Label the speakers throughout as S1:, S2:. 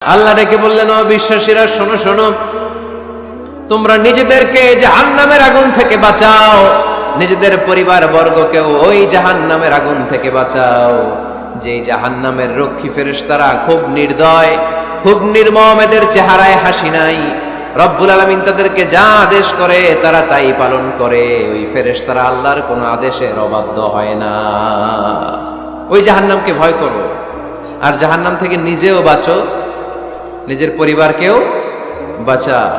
S1: আল্লাহ ডেকে বললেন, ও বিশ্বাসীরা শোনো শোনো, তোমরা নিজেদেরকে জাহান্নামের আগুন থেকে বাঁচাও, নিজেদের পরিবার বর্গকেও ওই জাহান্নামের আগুন থেকে বাঁচাও। যে জাহান্নামের রক্ষী ফেরেশতারা খুব নির্দয়, খুব নির্মম, এদের চেহারায় হাসি নাই। রব্বুল আলামিন তাদেরকে যা আদেশ করে তারা তাই পালন করে। ওই ফেরেশতারা আল্লাহর কোনো আদেশের অবাধ্য হয় না। ওই জাহান্নামকে ভয় করো, আর জাহান্নাম থেকে নিজেও বাঁচো, নিজের পরিবারকেও বাঁচাও।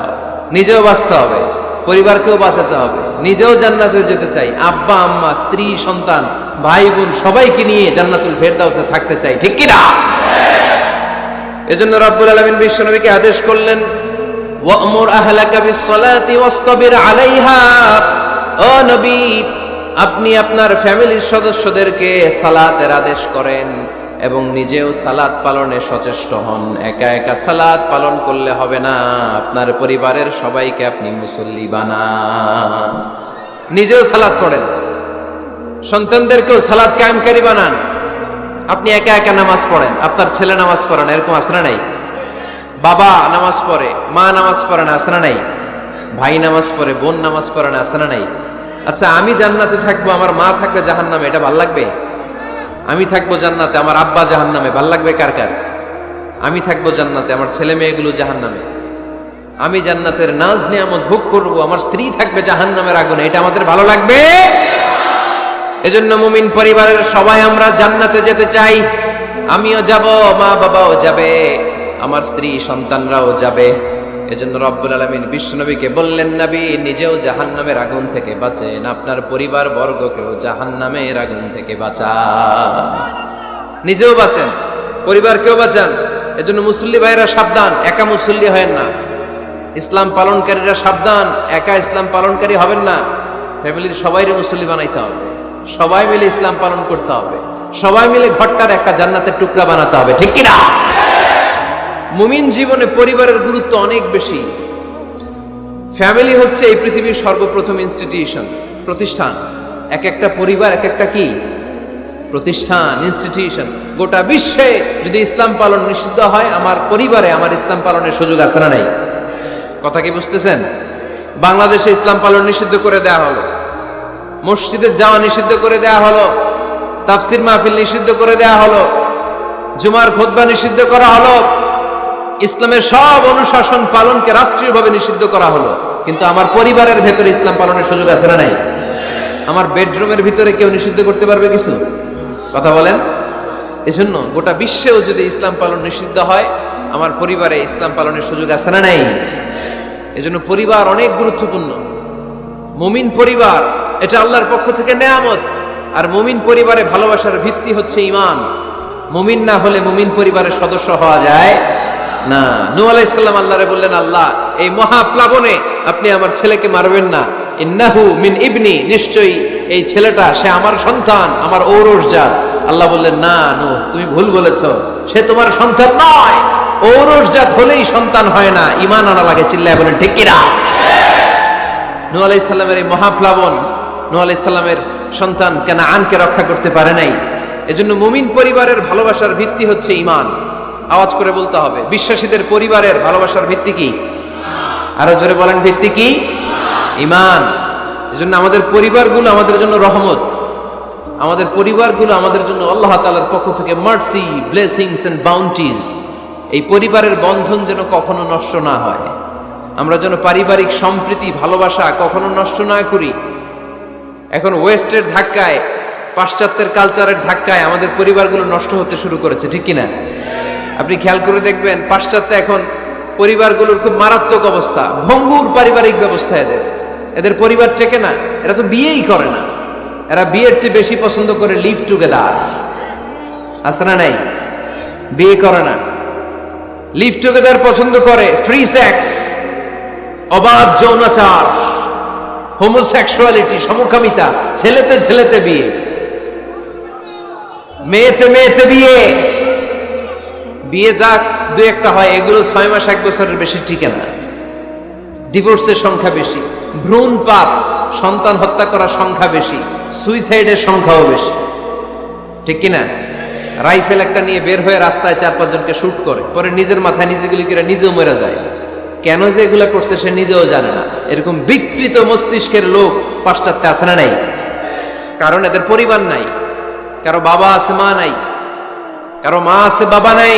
S1: নিজেও বাঁচতে হবে, পরিবারকেও বাঁচাতে হবে, নিজেও জান্নাতে যেতে চাই। আব্বা আম্মা, স্ত্রী, সন্তান, ভাই বোন সবাইকে নিয়ে জান্নাতুল ফেরদাউসে থাকতে চাই, ঠিক কি না? এজন্য রব্বুল আলামিন বিশ্বনবীকে আদেশ করলেন, ওয়া'মুর আহলাকা বিস-সালাতি ওয়াসতাবির আলাইহা। ও নবী, আপনি আপনার ফ্যামিলির সদস্যদেরকে সালাতের আদেশ করেন এবং নিজেও সালাত পালনে সচেষ্ট হন। একা একা সালাত পালন করলে হবে না, আপনার পরিবারের সবাইকে আপনি মুসল্লি বানান। নিজেও সালাত পড়েন, সন্তানদেরকেও সালাত কায়েমকারী বানান। আপনি একা একা নামাজ পড়েন, আপনার ছেলে নামাজ পড়ে না, এরকম আছে না নাই? বাবা নামাজ পড়ে, মা নামাজ পড়ে না, আছে না নাই? ভাই নামাজ পড়ে, বোন নামাজ পড়ে না, আছে না নাই? আচ্ছা, আমি জান্নাতে থাকবো, আমার মা থাকবে জাহান্নামে, এটা ভাল লাগবে? আমি থাকবো জান্নাতে, আমার আব্বা জাহান্নামে, ভাল লাগবে কার কার? আমি থাকবো জান্নাতে, আমার ছেলে মেয়েগুলো জাহান্নামে। আমি জান্নাতের নাজ নিয়ামত ভোগ করবো, আমার স্ত্রী থাকবে জাহান্নামের আগুনে, এটা আমাদের ভালো লাগবে? এজন্য মুমিন পরিবারের সবাই আমরা জান্নাতে যেতে চাই। আমিও যাব, মা বাবাও যাবে, আমার স্ত্রী সন্তানরাও যাবে। এজন্য রব্বুল আলামিন বিশ্বনবীকে বললেন, নবী নিজেও জাহান্নামের আগুন থেকে বাঁচেন, আপনার পরিবার বর্গকেও জাহান্নামের আগুন থেকে বাঁচান। নিজেও বাঁচেন, পরিবারকেও বাঁচান। এজন্য মুসল্লি ভাইরা সাবধান, একা মুসল্লি হয়েন না। ইসলাম পালনকারীরা সাবধান, একা ইসলাম পালনকারী হবেন না। ফ্যামিলির সবাইরে মুসল্লি বানাইতে হবে, সবাই মিলে ইসলাম পালন করতে হবে, সবাই মিলে ঘরটার একটা জান্নাতের টুকরা বানাতে হবে, ঠিক কিনা? মুমিন জীবনে পরিবারের গুরুত্ব অনেক বেশি। ফ্যামিলি হচ্ছে এই পৃথিবীর সর্বপ্রথম ইনস্টিটিউশন, প্রতিষ্ঠান। এক একটা পরিবার এক একটা কি প্রতিষ্ঠান, ইনস্টিটিউশন। গোটা বিশ্বে যদি ইসলাম পালন নিষিদ্ধ হয়, আমার পরিবারে আমার ইসলাম পালনের সুযোগ আছে না নাই? কথা কি বুঝতেছেন? বাংলাদেশে ইসলাম পালন নিষিদ্ধ করে দেওয়া হলো, মসজিদে যাওয়া নিষিদ্ধ করে দেওয়া হলো, তাফসির মাহফিল নিষিদ্ধ করে দেওয়া হলো, জুমার খুতবা নিষিদ্ধ করা হলো, ইসলামের সব অনুশাসন পালনকে রাষ্ট্রীয়ভাবে নিষিদ্ধ করা হলো। কিন্তু আমার পরিবারের ভেতরে ইসলাম পালনের সুযোগ আছে না নাই? আমার বেডরুমের ভিতরে কেউ নিষিদ্ধ করতে পারবে কিছু? কথা বলেন। এজন্য গোটা বিশ্বেও যদি ইসলাম পালন নিষিদ্ধ হয়, আমার পরিবারে ইসলাম পালনের সুযোগ আছে না নাই? এজন্য পরিবার অনেক গুরুত্বপূর্ণ। মুমিন পরিবার এটা আল্লাহর পক্ষ থেকে নেয়ামত। আর মুমিন পরিবারে ভালোবাসার ভিত্তি হচ্ছে ঈমান। মুমিন না হলে মুমিন পরিবারের সদস্য হওয়া যায় না। নূহ আলাইহিস সালাম আল্লাহরে বললেন, আল্লাহ এই মহাপ্লাবনে আপনি আমার ছেলেকে মারবেন না। ইন্নাহু মিন ইবনি, নিশ্চয়ই এই ছেলেটা সে আমার সন্তান, আমার ঔরসজাত। আল্লাহ বললেন, না নূহ, তুমি ভুল বলেছো, সে তোমার সন্তান নয়। ঔরসজাত হলেই সন্তান হয় না, ঈমান আনা লাগে। চিল্লায় বলেন ঠিক কি না? নূহ আলাইহিস সালামের এই মহাপ্লাবন নূহ আলাইহিস সালামের সন্তান কানাআনকে রক্ষা করতে পারে নাই। এজন্য মুমিন পরিবারের ভালোবাসার ভিত্তি হচ্ছে ঈমান। আওয়াজ করে বলতে হবে, বিশ্বাসীদের পরিবারের ভালোবাসার ভিত্তি কি? আরো জোরে বলেন, ভিত্তি কি? ঈমান। এজন্য আমাদের পরিবারগুলো আমাদের জন্য রহমত, আমাদের পরিবারগুলো আমাদের জন্য আল্লাহ তাআলার পক্ষ থেকে মার্সি, ব্লেসিংস এন্ড বাউন্টিজ। এই পরিবারের বন্ধন যেন কখনো নষ্ট না হয়, আমরা যেন পারিবারিক সম্প্রীতি, ভালোবাসা কখনো নষ্ট না করি। এখন ওয়েস্টের ধাক্কায়, পাশ্চাত্যের কালচারের ধাক্কায় আমাদের পরিবারগুলো নষ্ট হতে শুরু করেছে, ঠিক কিনা? আপনি খেয়াল করে দেখবেন, পাশ্চাত্যে এখন পরিবারগুলোর খুব মারাত্মক অবস্থা, ভঙ্গুর পারিবারিক ব্যবস্থা। এদের পরিবার টেকে না, এরা তো বিয়েই করে না। এরা বিয়ের চেয়ে বেশি পছন্দ করে লিভ টুগেদার, আছে না নাই? বিয়ে করে না, লিভ টুগেদার পছন্দ করে, ফ্রি সেক্স, অবাধ যৌনাচার, হোমোসেক্সুয়ালিটি, সমকামিতা, ছেলেতে ছেলেতে বিয়ে, মেয়েতে মেয়েতে বিয়ে। বিয়ে যাক দুই একটা হয়, এগুলো 6 মাস 1 বছরের বেশি টিকে না। ডিভোর্সের সংখ্যা বেশি, ভ্রূণপাত, সন্তান হত্যা করার সংখ্যা বেশি, সুইসাইডের সংখ্যাও বেশি, ঠিক কিনা? রাইফেল একটা নিয়ে বের হয়ে রাস্তায় 4-5 জনকে শুট করে, পরে নিজের মাথায় নিজে গুলি করে নিজেও মরে যায়। কেন যে এগুলা করছে সে নিজেও জানে না। এরকম বিকৃত মস্তিষ্কের লোক পাশ্চাত্যে আছে না নাই? কারণ এদের পরিবার নাই, কারো বাবা আছে মা নাই, কারো মা আছে বাবা নাই।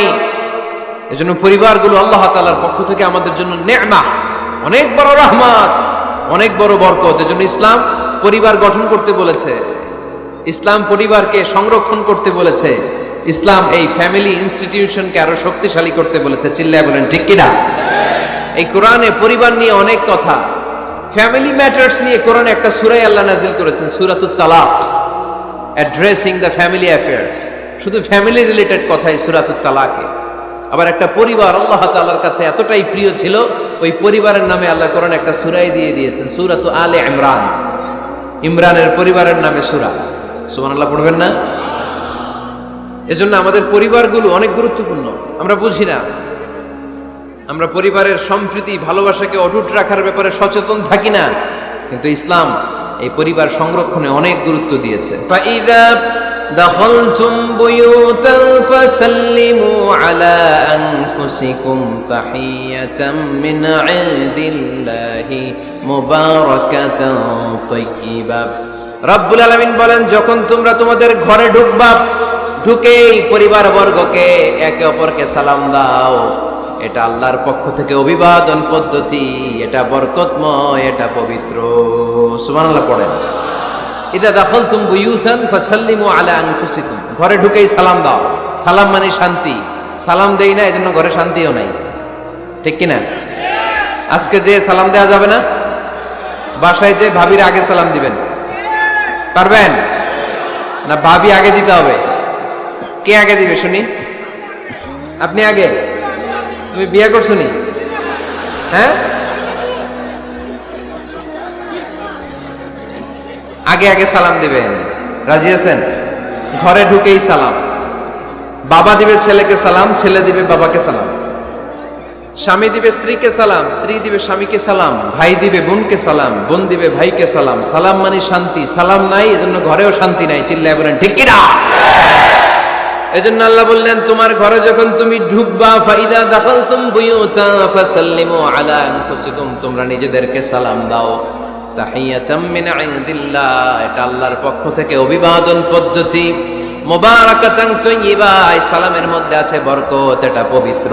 S1: এজন্য পরিবারগুলো আল্লাহ তাআলার পক্ষ থেকে আমাদের জন্য নেয়ামত, অনেক বড় রহমত, অনেক বড় বরকত। এজন্য ইসলাম পরিবার গঠন করতে বলেছে, ইসলাম পরিবারকে সংরক্ষণ করতে বলেছে, ইসলাম এই ফ্যামিলি ইনস্টিটিউশনকে আরো শক্তিশালী করতে বলেছে। চিল্লায় বলেন ঠিক কিনা? এই কোরআনে পরিবার নিয়ে অনেক কথা, ফ্যামিলি ম্যাটার্স নিয়ে কোরআনে একটা সূরা আল্লাহ নাজিল করেছেন, সূরাতুত তালাক, অ্যাড্রেসিং দ্য ফ্যামিলি অ্যাফেয়ার্স। শুধু ফ্যামিলি রিলেটেড কথাই সূরাতুত তালাকে। আবার একটা পরিবার আল্লাহ তাআলার কাছে এতটাই প্রিয় ছিল, ওই পরিবারের নামে আল্লাহ কোরআনে একটা সূরাই দিয়ে দিয়েছেন, সূরাতু আলে ইমরান। ইমরানের পরিবারের নামে সূরা। সুবহানাল্লাহ পড়বেন না? এজন্য আমাদের পরিবারগুলো অনেক গুরুত্বপূর্ণ। আমরা বুঝি না, আমরা পরিবারের সম্প্রীতি ভালোবাসাকে অটুট রাখার ব্যাপারে সচেতন থাকি না, কিন্তু ইসলাম এই পরিবার সংরক্ষণে অনেক গুরুত্ব দিয়েছে। ফাইদা দাখালতুম বুয়ুতান ফাসাল্লিমু আলা আনফুসিকুম তাহিয়াতাম মিন ইনদিল্লাহি মুবারাকাতান তাইয়্যিবা। রব্বুল আলামিন বলেন, যখন তোমরা তোমাদের ঘরে ঢুকবা, ঢুকেই পরিবার বর্গকে একে অপরকে সালাম দাও। এটা আল্লাহর পক্ষ থেকে অভিবাদন পদ্ধতি, এটা বরকতময়, এটা পবিত্র। সুবহানাল্লাহ পড়েন। ইদা দাখালতুম বুয়ুতান ফাসাল্লিমু আলা আনফুসিকুম, ঘরে ঢুকেই সালাম দাও। সালাম মানে শান্তি। সালাম দেই না, এজন্য ঘরে শান্তিও নাই। ঠিক কিনা? আজকে যে সালাম দেওয়া যাবে না, বাসায় যে ভাবির আগে সালাম দিবেন, পারবেন না? ভাবি আগে দিতে হবে। কে আগে দিবে শুনি? আপনি আগে। তুমি বিয়ে করছো নি? হ্যাঁ, আগে আগে সালাম দিবেন। রাজি আছেন? ঘরে ঢুকেই সালাম। বাবা দিবে ছেলেকে সালাম, ছেলে দিবে বাবাকে সালাম। স্বামী দিবে স্ত্রীকে সালাম, স্ত্রী দিবে স্বামীকে সালাম, ভাই দিবে বোনকে সালাম, বোন দিবে ভাইকে সালাম। সালাম মানে শান্তি। সালাম নাই, এজন্য ঘরেও শান্তি নাই। চিল্লায় বলেন ঠিক কিনা? এজন্য আল্লাহ বললেন, তোমার ঘরে যখন তুমি ঢুকবা, ফাইদা দাখালতুম বুয়ুতা ফাসাল্লিমু আলা আনফুসিকুম, তোমরা নিজেদেরকে সালাম দাও। তাহিয়াতাম মিন ইনদিল্লাহ, এটা আল্লাহর পক্ষ থেকে অভিবাদন পদ্ধতি। মুবারাকাতান তাইয়্যিবা, এই সালামের মধ্যে আছে বরকত, এটা পবিত্র।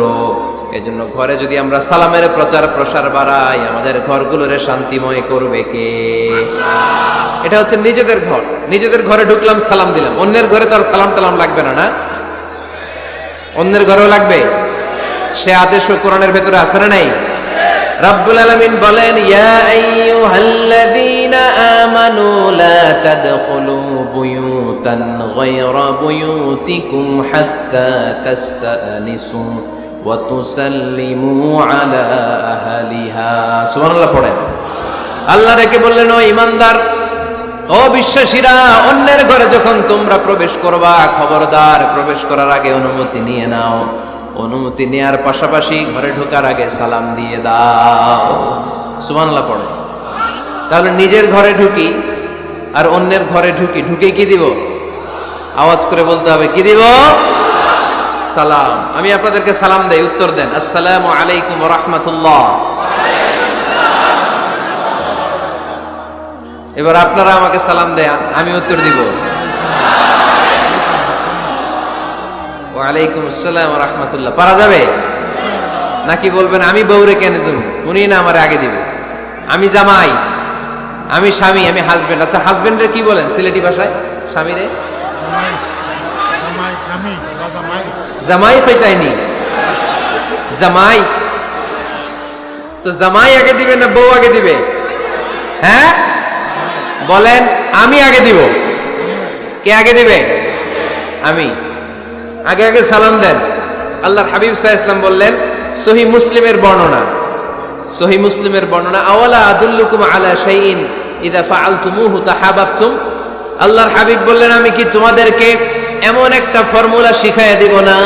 S1: এজন্য ঘরে যদি আমরা সালামের প্রচার প্রসার বাড়াই, আমাদের ঘরগুলোরে শান্তিময় করবে কে? এটা হচ্ছে নিজেদের ঘর। নিজেদের ঘরে ঢুকলাম, সালাম দিলাম। অন্যের ঘরে তো আর সালাম টালাম লাগবে না, না? অন্যের ঘরেও লাগবে। সে আদেশও কোরআনের ভেতরে আছে না নাই? রব্বুল আলামিন বলেন, ইয়া আইয়ুহাল্লাযীনা আমানু লা তাদখুলু বুয়ুতান গায়রা বুয়ুতিকুম হাত্তা তাস্তানিসু ওয়া তুসাল্লিমু আলা আহলিহা। সুবহানাল্লাহ পড়েন। আল্লাহ রেখে বললেন, ও ঈমানদার, ও বিশ্বাসীরা, অন্যের ঘরে যখন তোমরা প্রবেশ করবা, খবরদার প্রবেশ করার আগে অনুমতি নিয়ে নাও। অনুমতি নেয়ার পাশাপাশি ঘরে ঢোকার আগে সালাম দিয়ে দাও। সুবহানাল্লাহ পড়ে। তাহলে নিজের ঘরে ঢুকি আর অন্যের ঘরে ঢুকি, ঢুকে কি দিব? আওয়াজ করে বলতে হবে, কি দিব? সালাম। আমি আপনাদেরকে সালাম দেই, উত্তর দেন, আসসালামু আলাইকুম ওয়া রাহমাতুল্লাহ। এবার আপনারা আমাকে সালাম দেন, আমি উত্তর দিব, ওয়ালাইকুম আসসালাম ওয়া রাহমাতুল্লাহ। পারা যাবে নাকি বলবেন আমি বউরে কেন তুমি, উনি না আমার আগে দিবে? আমি জামাই, আমি স্বামী, আমি হাজবেন্ড। আচ্ছা, হাজবেন্ডের কি বলেন সিলেটি ভাষায়? স্বামীরে জামাই কইতাইনি, জামাই। তো জামাই আগে দিবে না বউ আগে দিবে? হ্যাঁ বলেন, আমি আগে দিব। কে আগে দিবে? আমি। আগে আগে সালাম দেন। আল্লাহর হাবিব সাল্লাল্লাহু আলাইহি ওয়াসাল্লাম বললেন, সহিহ মুসলিমের বর্ণনা, সহিহ মুসলিমের বর্ণনা, আওয়ালা আদুল্লুকুম আলা শাইইন ইযা ফাআলতুমুহু তাহাবাবতুম। আল্লাহর হাবিব বললেন, আমি কি তোমাদেরকে এমন একটা ফর্মুলা শিখাইয়া দিব না,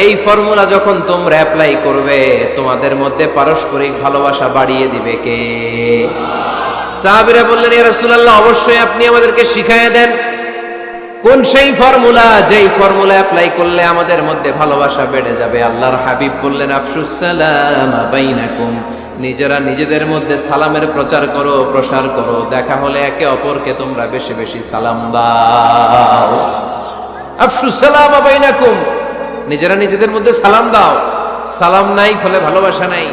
S1: এই ফর্মুলা যখন তোমরা অ্যাপ্লাই করবে তোমাদের মধ্যে পারস্পরিক ভালোবাসা বাড়িয়ে দিবে কে? সাহাবীরা বললেন, ইয়া রাসূলুল্লাহ, অবশ্যই আপনি আমাদেরকে শিখাইয়া দেন। কোন সেই ফর্মুলা, যেই ফর্মুলা অ্যাপ্লাই করলে আমাদের মধ্যে ভালোবাসা বেড়ে যাবে? আল্লাহর হাবিব বললেন, আফশুস সালাম বাইনাকুম, নিজেরা নিজেদের মধ্যে সালামের প্রচার করো, প্রসার করো। দেখা হলে একে অপরকে তোমরা বেশি বেশি সালাম দাও। আফশুস সালাম বাইনাকুম, নিজেরা নিজেদের মধ্যে সালাম দাও। সালাম নাই ফলে ভালোবাসা নাই,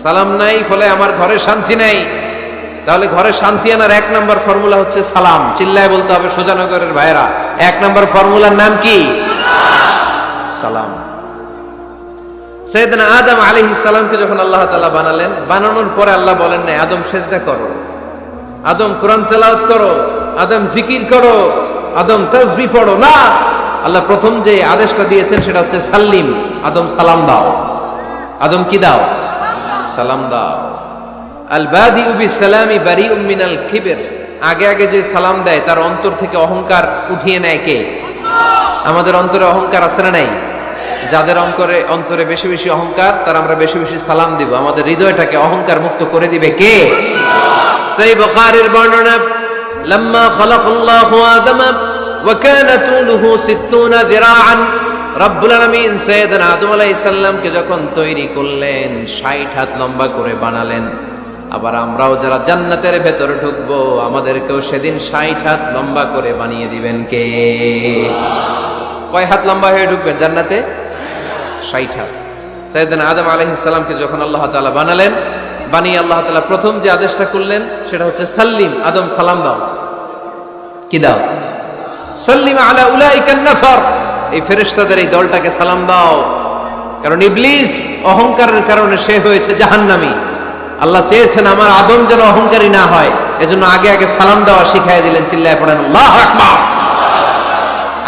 S1: সালাম নাই ফলে আমার ঘরে শান্তি নাই। তাহলে ঘরে শান্তি আনার এক নম্বর ফর্মুলা হচ্ছে সালাম। চিল্লায় বলতে হবে সোজানগরের ভাইরা, এক নম্বর ফর্মুলার নাম কি? সালাম। সাইয়েদনা আদম আলাইহিস সালামকে যখন আল্লাহ তাআলা বানালেন, বানানোর পরে আল্লাহ বলেন না আদম সেজদা করো, আদম কোরআন তেলাওয়াত করো, আদম জিকির করো, আদম তাসবিহ পড়ো, না। আল্লাহ প্রথম যে আদেশটা দিয়েছেন সেটা হচ্ছে সাল্লিম, আদম সালাম দাও। আদম কি দাও? সালাম দাও। আল বাদিউ বিসসালামি বারিউম মিনাল কিবর, আগে আগে যে সালাম দেয় তার অন্তর থেকে অহংকার উঠিয়ে নেয় কে? আমাদের অন্তরে অহংকার আছে না নাই? যাদের অন্তরে বেশি বেশি অহংকার, তার আমরা বেশি বেশি সালাম দিব। আমাদের হৃদয়টাকে অহংকার মুক্ত করে দিবে কে? সেই বুখারীর বর্ণনা, লাম্মা খালাকাল্লাহু আদম ওয়া কানা তুলুহু 60 যিরাআন, রব্বুল আলামিন সাইয়েদনা আদম আলাইহিস সালামকে যখন তৈরি করলেন 60 হাত লম্বা করে বানালেন। আবার আমরাও যারা জান্নাতের ভেতরে ঢুকবো, আমাদেরকেও সেদিন 60 হাত লম্বা করে বানিয়ে দিবেন কে? কয় হাত লম্বা হয়ে ঢুকবেন জান্নাতে? 60 হাত। সাইয়েদনা আদম আলাইহিস সালামকে যখন আল্লাহ তাআলা বানালেন, বানিয়ে আল্লাহ তাআলা প্রথম যে আদেশটা করলেন সেটা হচ্ছে সাল্লিম, আদম সালাম দাও। কি দাও? সাল্লিম আলা উলাইকান নাফার, এই ফেরেশতাদের এই দলটাকে সালাম দাও। কারণ ইবলিস অহংকারের কারণে সে হয়েছে জাহান্নামী। আল্লাহ চেয়েছেন আমার আদম যেন অহংকারী না হয়, এজন্য আগে আগে সালাম দেওয়া শিখাই দিলেন। চিল্লায় পড়েন আল্লাহু আকবার।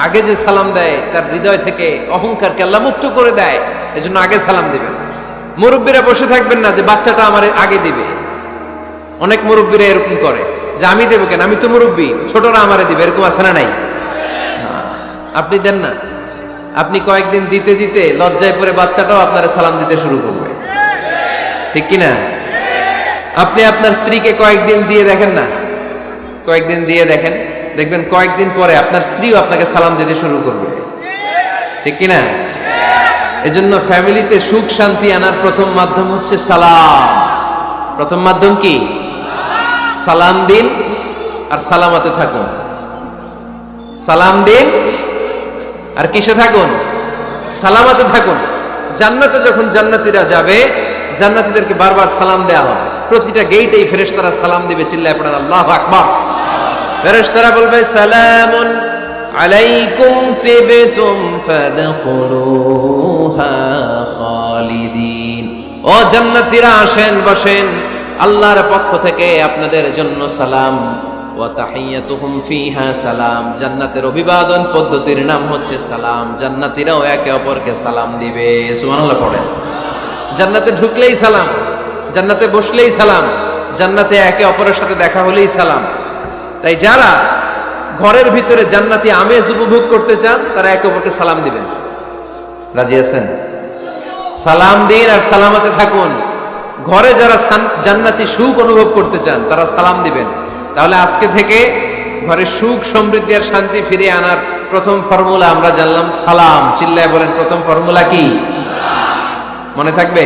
S1: আগে যে সালাম দেয় তার হৃদয় থেকে অহংকারকে আল্লাহ মুক্ত করে দেয়, এজন্য আগে সালাম দিবেন। মুরব্বীরা বসে থাকবেন না যে বাচ্চাটা আমার আগে দিবে। অনেক মুরব্বীরা এরকম করে যে আমি দেবো কেন, আমি তো মুরব্বী, ছোটরা আমারে দিবে, এরকম আছে না নাই? আপনি দেন না। আপনি কয়েকদিন দিতে দিতে লজ্জায় পড়ে বাচ্চাটাও আপনারা সালাম দিতে শুরু করবে, ঠিক কিনা? আপনি আপনার স্ত্রীকে কয়েকদিন দিয়ে দেখেন না, কয়েকদিন দিয়ে দেখেন, দেখবেন কয়েকদিন পরে আপনার স্ত্রীও আপনাকে সালাম দিতে শুরু করবে, ঠিক কিনা? এজন্য ফ্যামিলিতে সুখ শান্তি আনার প্রথম মাধ্যম হচ্ছে সালাম। প্রথম মাধ্যম কি? সালাম দিন আর সালামতে থাকুন। সালাম দিন আর কিসে থাকুন? সালামতে থাকুন। জান্নাতে যখন জান্নাতীরা যাবে, জান্নাতীদেরকে বারবার সালাম দেওয়া হবে। প্রতিটা গেইটেই ফেরেশতারা সালাম দিবে। চিল্লায় পড়েন আল্লাহু আকবার। ফেরেশতারা বলবে সালামুন আলাইকুম তিবতুম ফাদখুলুহা খালিদিন। ও জান্নাতীরা আসেন, বসেন, আল্লাহর পক্ষ থেকে আপনাদের জন্য সালাম। ওয়া তাহিয়াতুহুম ফিহা সালাম, জান্নাতের অভিবাদন পদ্ধতির নাম হচ্ছে সালাম। জান্নাতীরাও একে অপরকে সালাম দিবে। সুবহানাল্লাহ পড়েন। জান্নাতে ঢুকলেই সালাম, জান্নাতে বসলেই সালাম, জান্নাতে একে অপরের সাথে দেখা হলেই সালাম। তাই যারা ঘরের ভিতরে জান্নাতি আমেজ উপভোগ করতে চান তারা একে অপরকে সালাম দিবেন। রাজি আছেন? সালাম দিন আর সালামতে থাকুন। ঘরে যারা জান্নাতি সুখ অনুভব করতে চান তারা সালাম দিবেন। তাহলে আজকে থেকে ঘরে সুখ সমৃদ্ধি আর শান্তি ফিরিয়ে আনার প্রথম ফর্মুলা আমরা জানলাম সালাম। চিল্লায় বলেন প্রথম ফর্মুলা কি? মনে থাকবে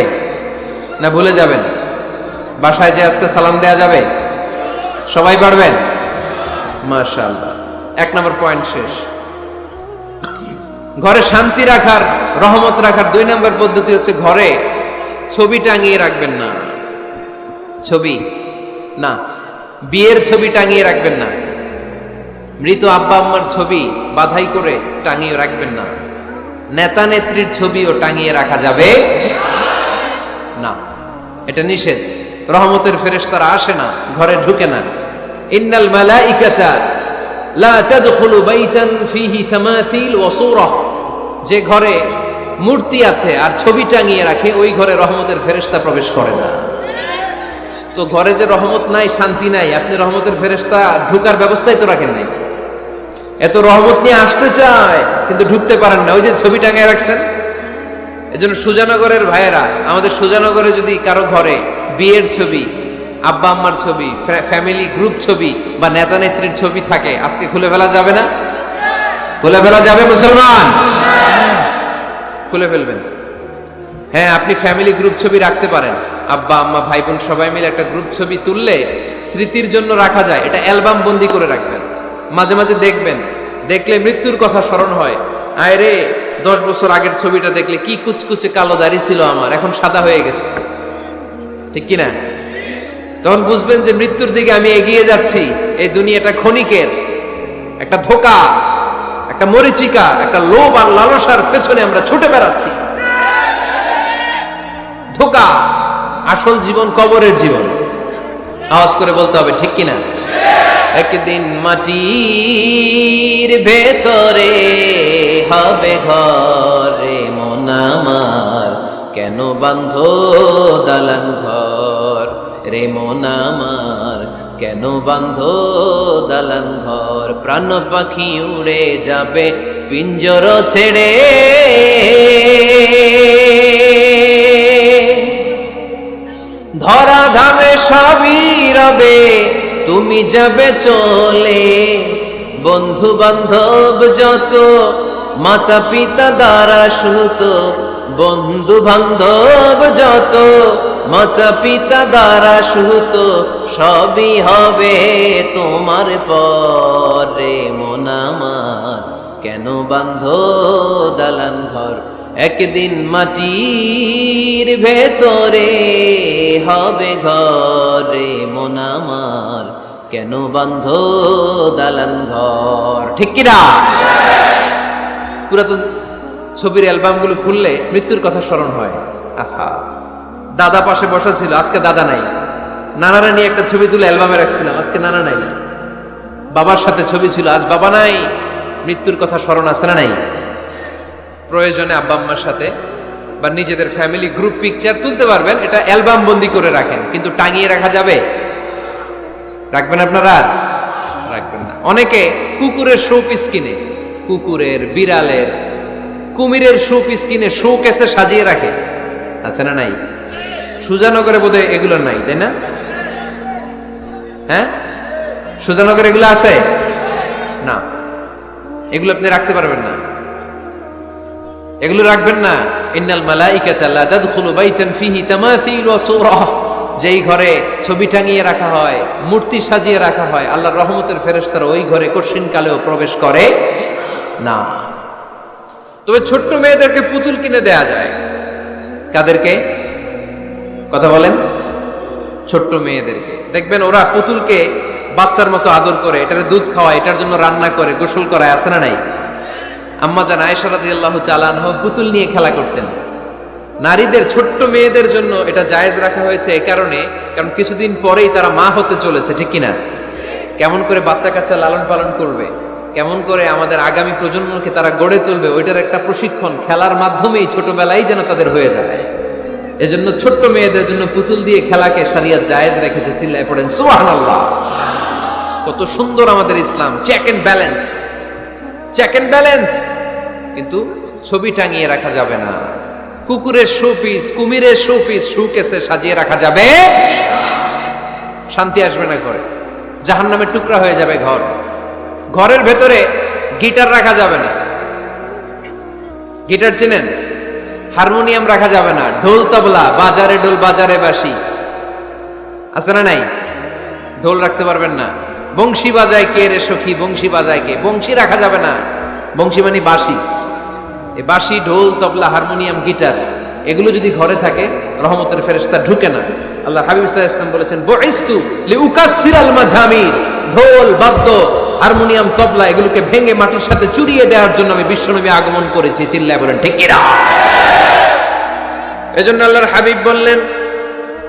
S1: না ভুলে যাবেন? বাসায় যে আজকে সালাম দেয়া যাবে? সবাই পারবেন? মাশাআল্লাহ। 1 নম্বর পয়েন্ট শেষ। ঘরে শান্তি রাখার, রহমত রাখার 2 নম্বর পদ্ধতি হচ্ছে ঘরে ছবি টাঙিয়ে রাখবেন না। ছবি না, বিয়ের ছবি টাঙিয়ে রাখবেন না। মৃত আব্বা আম্মার ছবি বাধাই করে টাঙিয়ে রাখবেন না। নেতা নেত্রীর ছবিও টাঙিয়ে রাখা যাবে না, এটা নিষেধ। রহমতের ফেরেশতারা আসে না, ঘরে ঢুকে না। ইন্নাল মালাইকাতা লা তাদখুলু বাইতান ফীহি তামাসিল ওয়া সূরা, যে ঘরে মূর্তি আছে আর ছবি টাঙিয়ে রাখে ওই ঘরে রহমতের ফেরেশতা প্রবেশ করে না। তো ঘরে যে রহমত নাই, শান্তি নাই, আপনি রহমতের ফেরেশতা ঢুকার ব্যবস্থাই তো রাখেন নাই। এত রহমত নিয়ে আসতে চায় কিন্তু ঢুকতে পারেন না, ওই যে ছবি টাঙিয়ে রাখছেন। এজন্য সুজানগরের ভাইয়েরা, আমাদের সুজানগরে যদি কারো ঘরে বিয়ের ছবি, আব্বা আম্মার ছবি, ফ্যামিলি গ্রুপ ছবি বা নেতা নেত্রীর ছবি থাকে, আজকে খুলে ফেলা যাবে না? খুলে ফেলা যাবে মুসলমান? খুলে ফেলবেন। হ্যাঁ, আপনি ফ্যামিলি গ্রুপ ছবি রাখতে পারেন, আব্বা আম্মা ভাই বোন সবাই মিলে একটা গ্রুপ ছবি তুললে স্মৃতির জন্য রাখা যায়। এটা অ্যালবাম বন্দি করে রাখবেন, মাঝে মাঝে দেখবেন, দেখলে মৃত্যুর কথা স্মরণ হয়। আয় রে, 10 বছর আগের ছবিটা দেখলে কি কুচকুচে কালো দাড়ি ছিল আমার, এখন সাদা হয়ে গেছে, ঠিক কিনা? তখন বুঝবেন যে মৃত্যুর দিকে আমি এগিয়ে যাচ্ছি। এই দুনিয়াটা ক্ষণিকের, একটা ধোঁকা, একটা মরিচিকা, একটা লোভ আর লালসার পেছনে আমরা ছুটে বেড়াচ্ছি। ধোঁকা, আসল জীবন কবরের জীবন। আওয়াজ করে বলতে হবে, ঠিক কিনা? একদিন মাটির ভেতরে হবে ঘরে মন আমার, কেন বাঁধো দালান ঘর রে মন আমার, কেন বাঁধো দালান ঘর। প্রাণ পাখি উড়ে যাবে পিঞ্জর ছেড়ে, ধরা ধামে সবই রবে তুমি যাবে চলে। বন্ধু বান্ধব যত মাতা পিতা দ্বারা সুত, বন্ধু বান্ধব যত মাতা পিতা দ্বারা সুত, সবই হবে তোমার পরে মন আমার, কেন বাঁধো দালান ঘর। একদিন মাটির ভেতরে হবে ঘরে মন আমার, কেন বাঁধো দালান ঘর, ঠিক কিনা? পুরাতন ছবির অ্যালবামগুলো খুললে মৃত্যুর কথা স্মরণ হয়। আহা, দাদা পাশে বসা ছিল, আজকে দাদা নাই। নানারা নিয়ে একটা ছবি তুলে অ্যালবামে রাখছিলাম, আজকে নানা নাই। বাবার সাথে ছবি ছিল, আজ বাবা নাই। মৃত্যুর কথা স্মরণ আছে না নাই? প্রয়োজনে আব্বা আম্মার সাথে বা নিজেদের ফ্যামিলি গ্রুপ পিকচার তুলতে পারবেন, এটা অ্যালবাম বন্দি করে রাখেন, কিন্তু টাঙিয়ে রাখা যাবে? রাখবেন আপনারা? রাখবেন না। অনেকে কুকুরের শো পিস কিনে, কুকুরের, বিড়ালের, কুমিরের শো পিস কিনে শো কেসে সাজিয়ে রাখে, আছে না নাই? সুজানগরে বোধহয় এগুলো নাই, তাই না? হ্যাঁ, সুজানগরে এগুলো আছে না? এগুলো আপনি রাখতে পারবেন না, এগুলো রাখবেন না। ইন্নাল মালাইকাতা লা তাদখুলু বাইতান ফিহি তামাসিল ওয়া সূরাহ, যেই ঘরে ছবি টাঙিয়ে রাখা হয়, মূর্তি সাজিয়ে রাখা হয়, আল্লাহর রহমতের ফেরেশতারা ওই ঘরে কঠিন কালেও প্রবেশ করে না। তবে ছোট্ট মেয়েদেরকে পুতুল কিনে দেয়া যায়। কাদেরকে কথা বলেন? ছোট্ট মেয়েদেরকে। দেখবেন ওরা পুতুলকে বাচ্চার মতো আদর করে, এটার দুধ খাওয়ায়, এটার জন্য রান্না করে, গোসল করায়, আছে না নাই? আম্মা জান আয়েশা রাদিয়াল্লাহু তাআলা আনহা পুতুল নিয়ে খেলা করতেন। নারীদের, ছোট্ট মেয়েদের জন্য এটা জায়েজ রাখা হয়েছে এই কারণে, কারণ কিছুদিন পরেই তারা মা হতে চলেছে, ঠিক কিনা? কেমন করে বাচ্চা কাচ্চা লালন পালন করবে, কেমন করে আমাদের আগামী প্রজন্মকে তারা গড়ে তুলবে, ওইটার একটা প্রশিক্ষণ খেলার মাধ্যমেই ছোটবেলায় যেন তাদের হয়ে যায়। এজন্য ছোট্ট মেয়েদের জন্য পুতুল দিয়ে খেলাকে শরিয়ত জায়েজ রেখেছে। চিল্লায় পড়েন সুবহানাল্লাহ। কত সুন্দর আমাদের ইসলাম, check and balance, check and balance. কিন্তু ছবি টাঙিয়ে রাখা যাবে না। কুকুরের শোপিস, কুমিরের শোপিস শোকেসে সাজিয়ে রাখা যাবে, শান্তি আসবে না ঘরে, জাহান্নামের টুকরা হয়ে যাবে ঘর। ঘরের ভেতরে গিটার রাখা যাবে না। গিটার চেনেন? হারমোনিয়াম রাখা যাবে না। ঢোল তবলা, বাজারে ঢোল বাজারে বাঁশি, আছে না নাই? ঢোল রাখতে পারবেন না। বংশী বাজায় কে রে সখী, বংশী বাজায় কে, বংশী রাখা যাবে না। বংশী মানে বাঁশি। এই বাঁশি, ঢোল, তবলা, হারমোনিয়াম, গিটার, এগুলো যদি ঘরে থাকে রহমতের ফেরেশতা ঢুকে না। আল্লাহ হাবিব সাল্লাল্লাহু আলাইহি ওয়াসাল্লাম বলেছেন, বুইস্তু লিউকাসসিরাল মাযামির, ঢোল, বাদ্য, হারমোনিয়াম, তবলা এগুলোকে ভেঙে মাটির সাথে চুরিয়ে দেওয়ার জন্য আমি বিশ্বনবী আগমন করেছি। চিল্লায় বলেন ঠিক কিনা? এজন্য আল্লাহর হাবিব বললেন,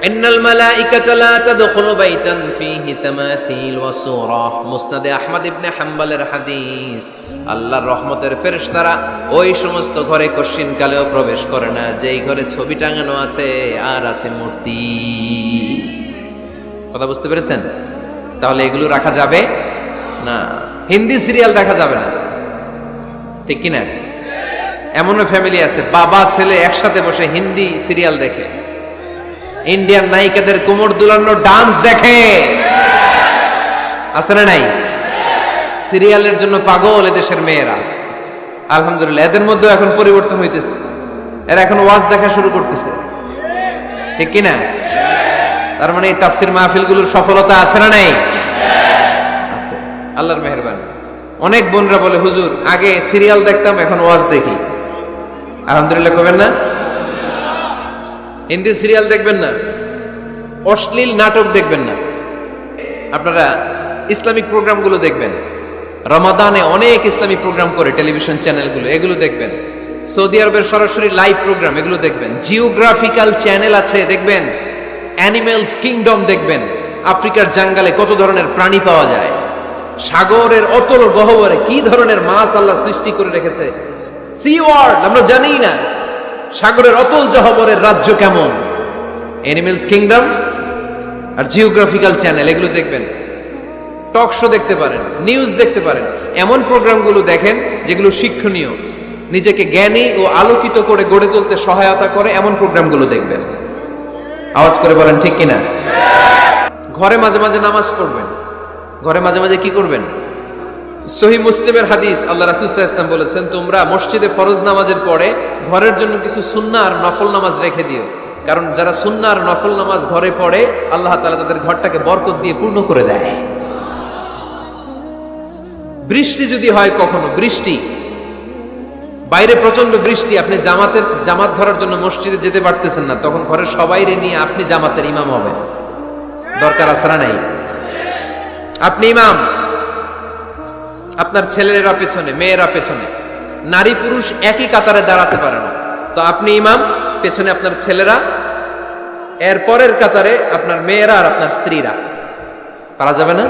S1: ইন্নাল মালাইকাতা লা তাদখুলু বাইতান ফীহি তামাসিল ওয়া সূরাহ। মুসনাদে আহমদ ইবনে হাম্বলের হাদিস। আল্লাহর রহমতের ফেরেশতারা ওই সমস্ত ঘরে কশিন কালেও প্রবেশ করে না যেই ঘরে ছবি টাঙানো আছে আর আছে মূর্তি। কথা বুঝতে পেরেছেন? তাহলে এগুলো রাখা যাবে না। হিন্দি সিরিয়াল দেখা যাবে না, ঠিক কিনা? এমনও ফ্যামিলি আছে বাবা ছেলে একসাথে বসে হিন্দি সিরিয়াল দেখে, ইন্ডিয়ান নায়িকাদের কোমর দুলানো ডান্স দেখে, আছে না নাই? সিরিয়ালের জন্য পাগল এদেশের মেয়েরা। আলহামদুলিল্লাহ, এদের মধ্যে এখন পরিবর্তন হইতেছে, এরা এখন ওয়াজ দেখা শুরু করতেছে, ঠিক কিনা? তার মানে এই তাফসির মাহফিলগুলোর সফলতা আছে না নাই? আছে, আল্লাহর মেহেরবানি। অনেক বোনরা বলে, হুজুর আগে সিরিয়াল দেখতাম, এখন ওয়াজ দেখি। আলহামদুলিল্লাহ করবেন না? হিন্দি সিরিয়াল দেখবেন না, অশ্লীল নাটক দেখবেন না, আপনারা ইসলামিক প্রোগ্রামগুলো দেখবেন। রমাদানে অনেক ইসলামিক প্রোগ্রাম করে টেলিভিশন চ্যানেলগুলো, এগুলো দেখবেন। সৌদি আরবের সরাসরি লাইভ প্রোগ্রাম, এগুলো দেখবেন। জিওগ্রাফিক্যাল চ্যানেল আছে, দেখবেন। অ্যানিমেলস কিংডম দেখবেন, আফ্রিকার জাঙ্গালে কত ধরনের প্রাণী পাওয়া যায়, সাগরের অতল গহ্বরে কি ধরনের মাছ আল্লাহ সৃষ্টি করে রেখেছে, সি ওয়ার্ল্ড আমরা জানি না, সাগরের অতল গহ্বরের রাজ্য কেমন। অ্যানিমেলস কিংডম আর জিওগ্রাফিক্যাল চ্যানেল, এগুলো দেখবেন। টক শো দেখতে পারেন, নিউজ দেখতে পারেন। এমন প্রোগ্রামগুলো দেখেন যেগুলো শিক্ষণীয়, নিজেকে জ্ঞানী ও আলোকিত করে গড়ে তুলতে সহায়তা করে, এমন প্রোগ্রামগুলো দেখবেন। আওয়াজ করে বলেন ঠিক কিনা? ঘরে মাঝে মাঝে নামাজ পড়বেন, ঘরে মাঝে মাঝে কি করবেন? সহিহ মুসলিমের হাদিস, আল্লাহ রাসূল সাল্লাল্লাহু আলাইহি ওয়াসাল্লাম বলেছেন, তোমরা মসজিদে ফরজ নামাজের পরে ঘরের জন্য কিছু সুন্নাহ আর নফল নামাজ রেখে দিও, কারণ যারা সুন্নাহ আর নফল নামাজ ঘরে পড়ে আল্লাহ তাআলা তাদের ঘরটাকে বরকত দিয়ে পূর্ণ করে দেয়। বৃষ্টি যদি হয়, কখনো বৃষ্টি, বাইরে প্রচন্ড বৃষ্টি, আপনি জামাত ধরার জন্য মসজিদে যেতে পারতেছেন না, তখন ঘরের সবাইরে নিয়ে আপনি জামাতের ইমাম হবেন। দরকার আছে না নাই? আপনি ইমাম, আপনার ছেলেরা পেছনে, মেয়েরা পেছনে, নারী পুরুষ একই কাতারে দাঁড়াতে পারে না, তো আপনি ইমাম, পেছনে আপনার ছেলেরা, এর পরের কাতারে আপনার মেয়েরা আর আপনার স্ত্রীরা। পারা যাবে না?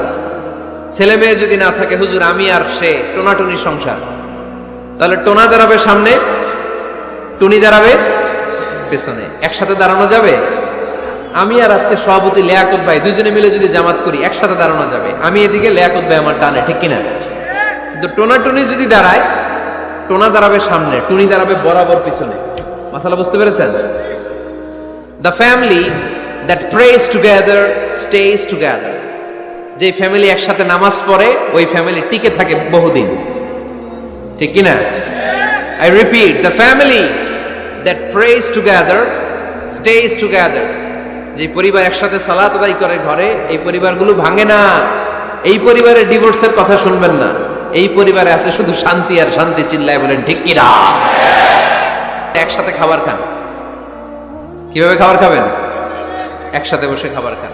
S1: ছেলে মেয়ে যদি না থাকে, হুজুর আমি আর সে টোনাটুনি সংসার, তাহলে টোনা দাঁড়াবে সামনে, টুনি দাঁড়াবে পেছনে, একসাথে দাঁড়ানো যাবে? আমি আর আজকে সভাপতি লিয়াকত ভাই দুজনে মিলে যদি জামাত করি, একসাথে দাঁড়ানো যাবে। আমি এদিকে, লিয়াকত ভাই আমার ডানে, ঠিক কিনা? কিন্তু টোনাটুনি যদি দাঁড়ায়, টোনা দাঁড়াবে সামনে, টুনি দাঁড়াবে বরাবর পিছনে। মাসালা বুঝতে পেরেছেন? The family that prays together stays together. যে ফ্যামিলি একসাথে নামাজ পড়ে, ওই ফ্যামিলি টিকে থাকে বহুদিন, ঠিক কিনা? I repeat, the family that prays together stays together. যে পরিবার একসাথে সালাত আদায় করে ঘরে, এই পরিবারগুলো ভাঙে না। এই পরিবারের ডিভোর্সের কথা শুনবেন না, এই পরিবারে আছে শুধু শান্তি আর শান্তি। চিল্লায় বলেন ঠিক কিনা? একসাথে খাবার খান। কিভাবে খাবার খাবেন? একসাথে বসে খাবার খান।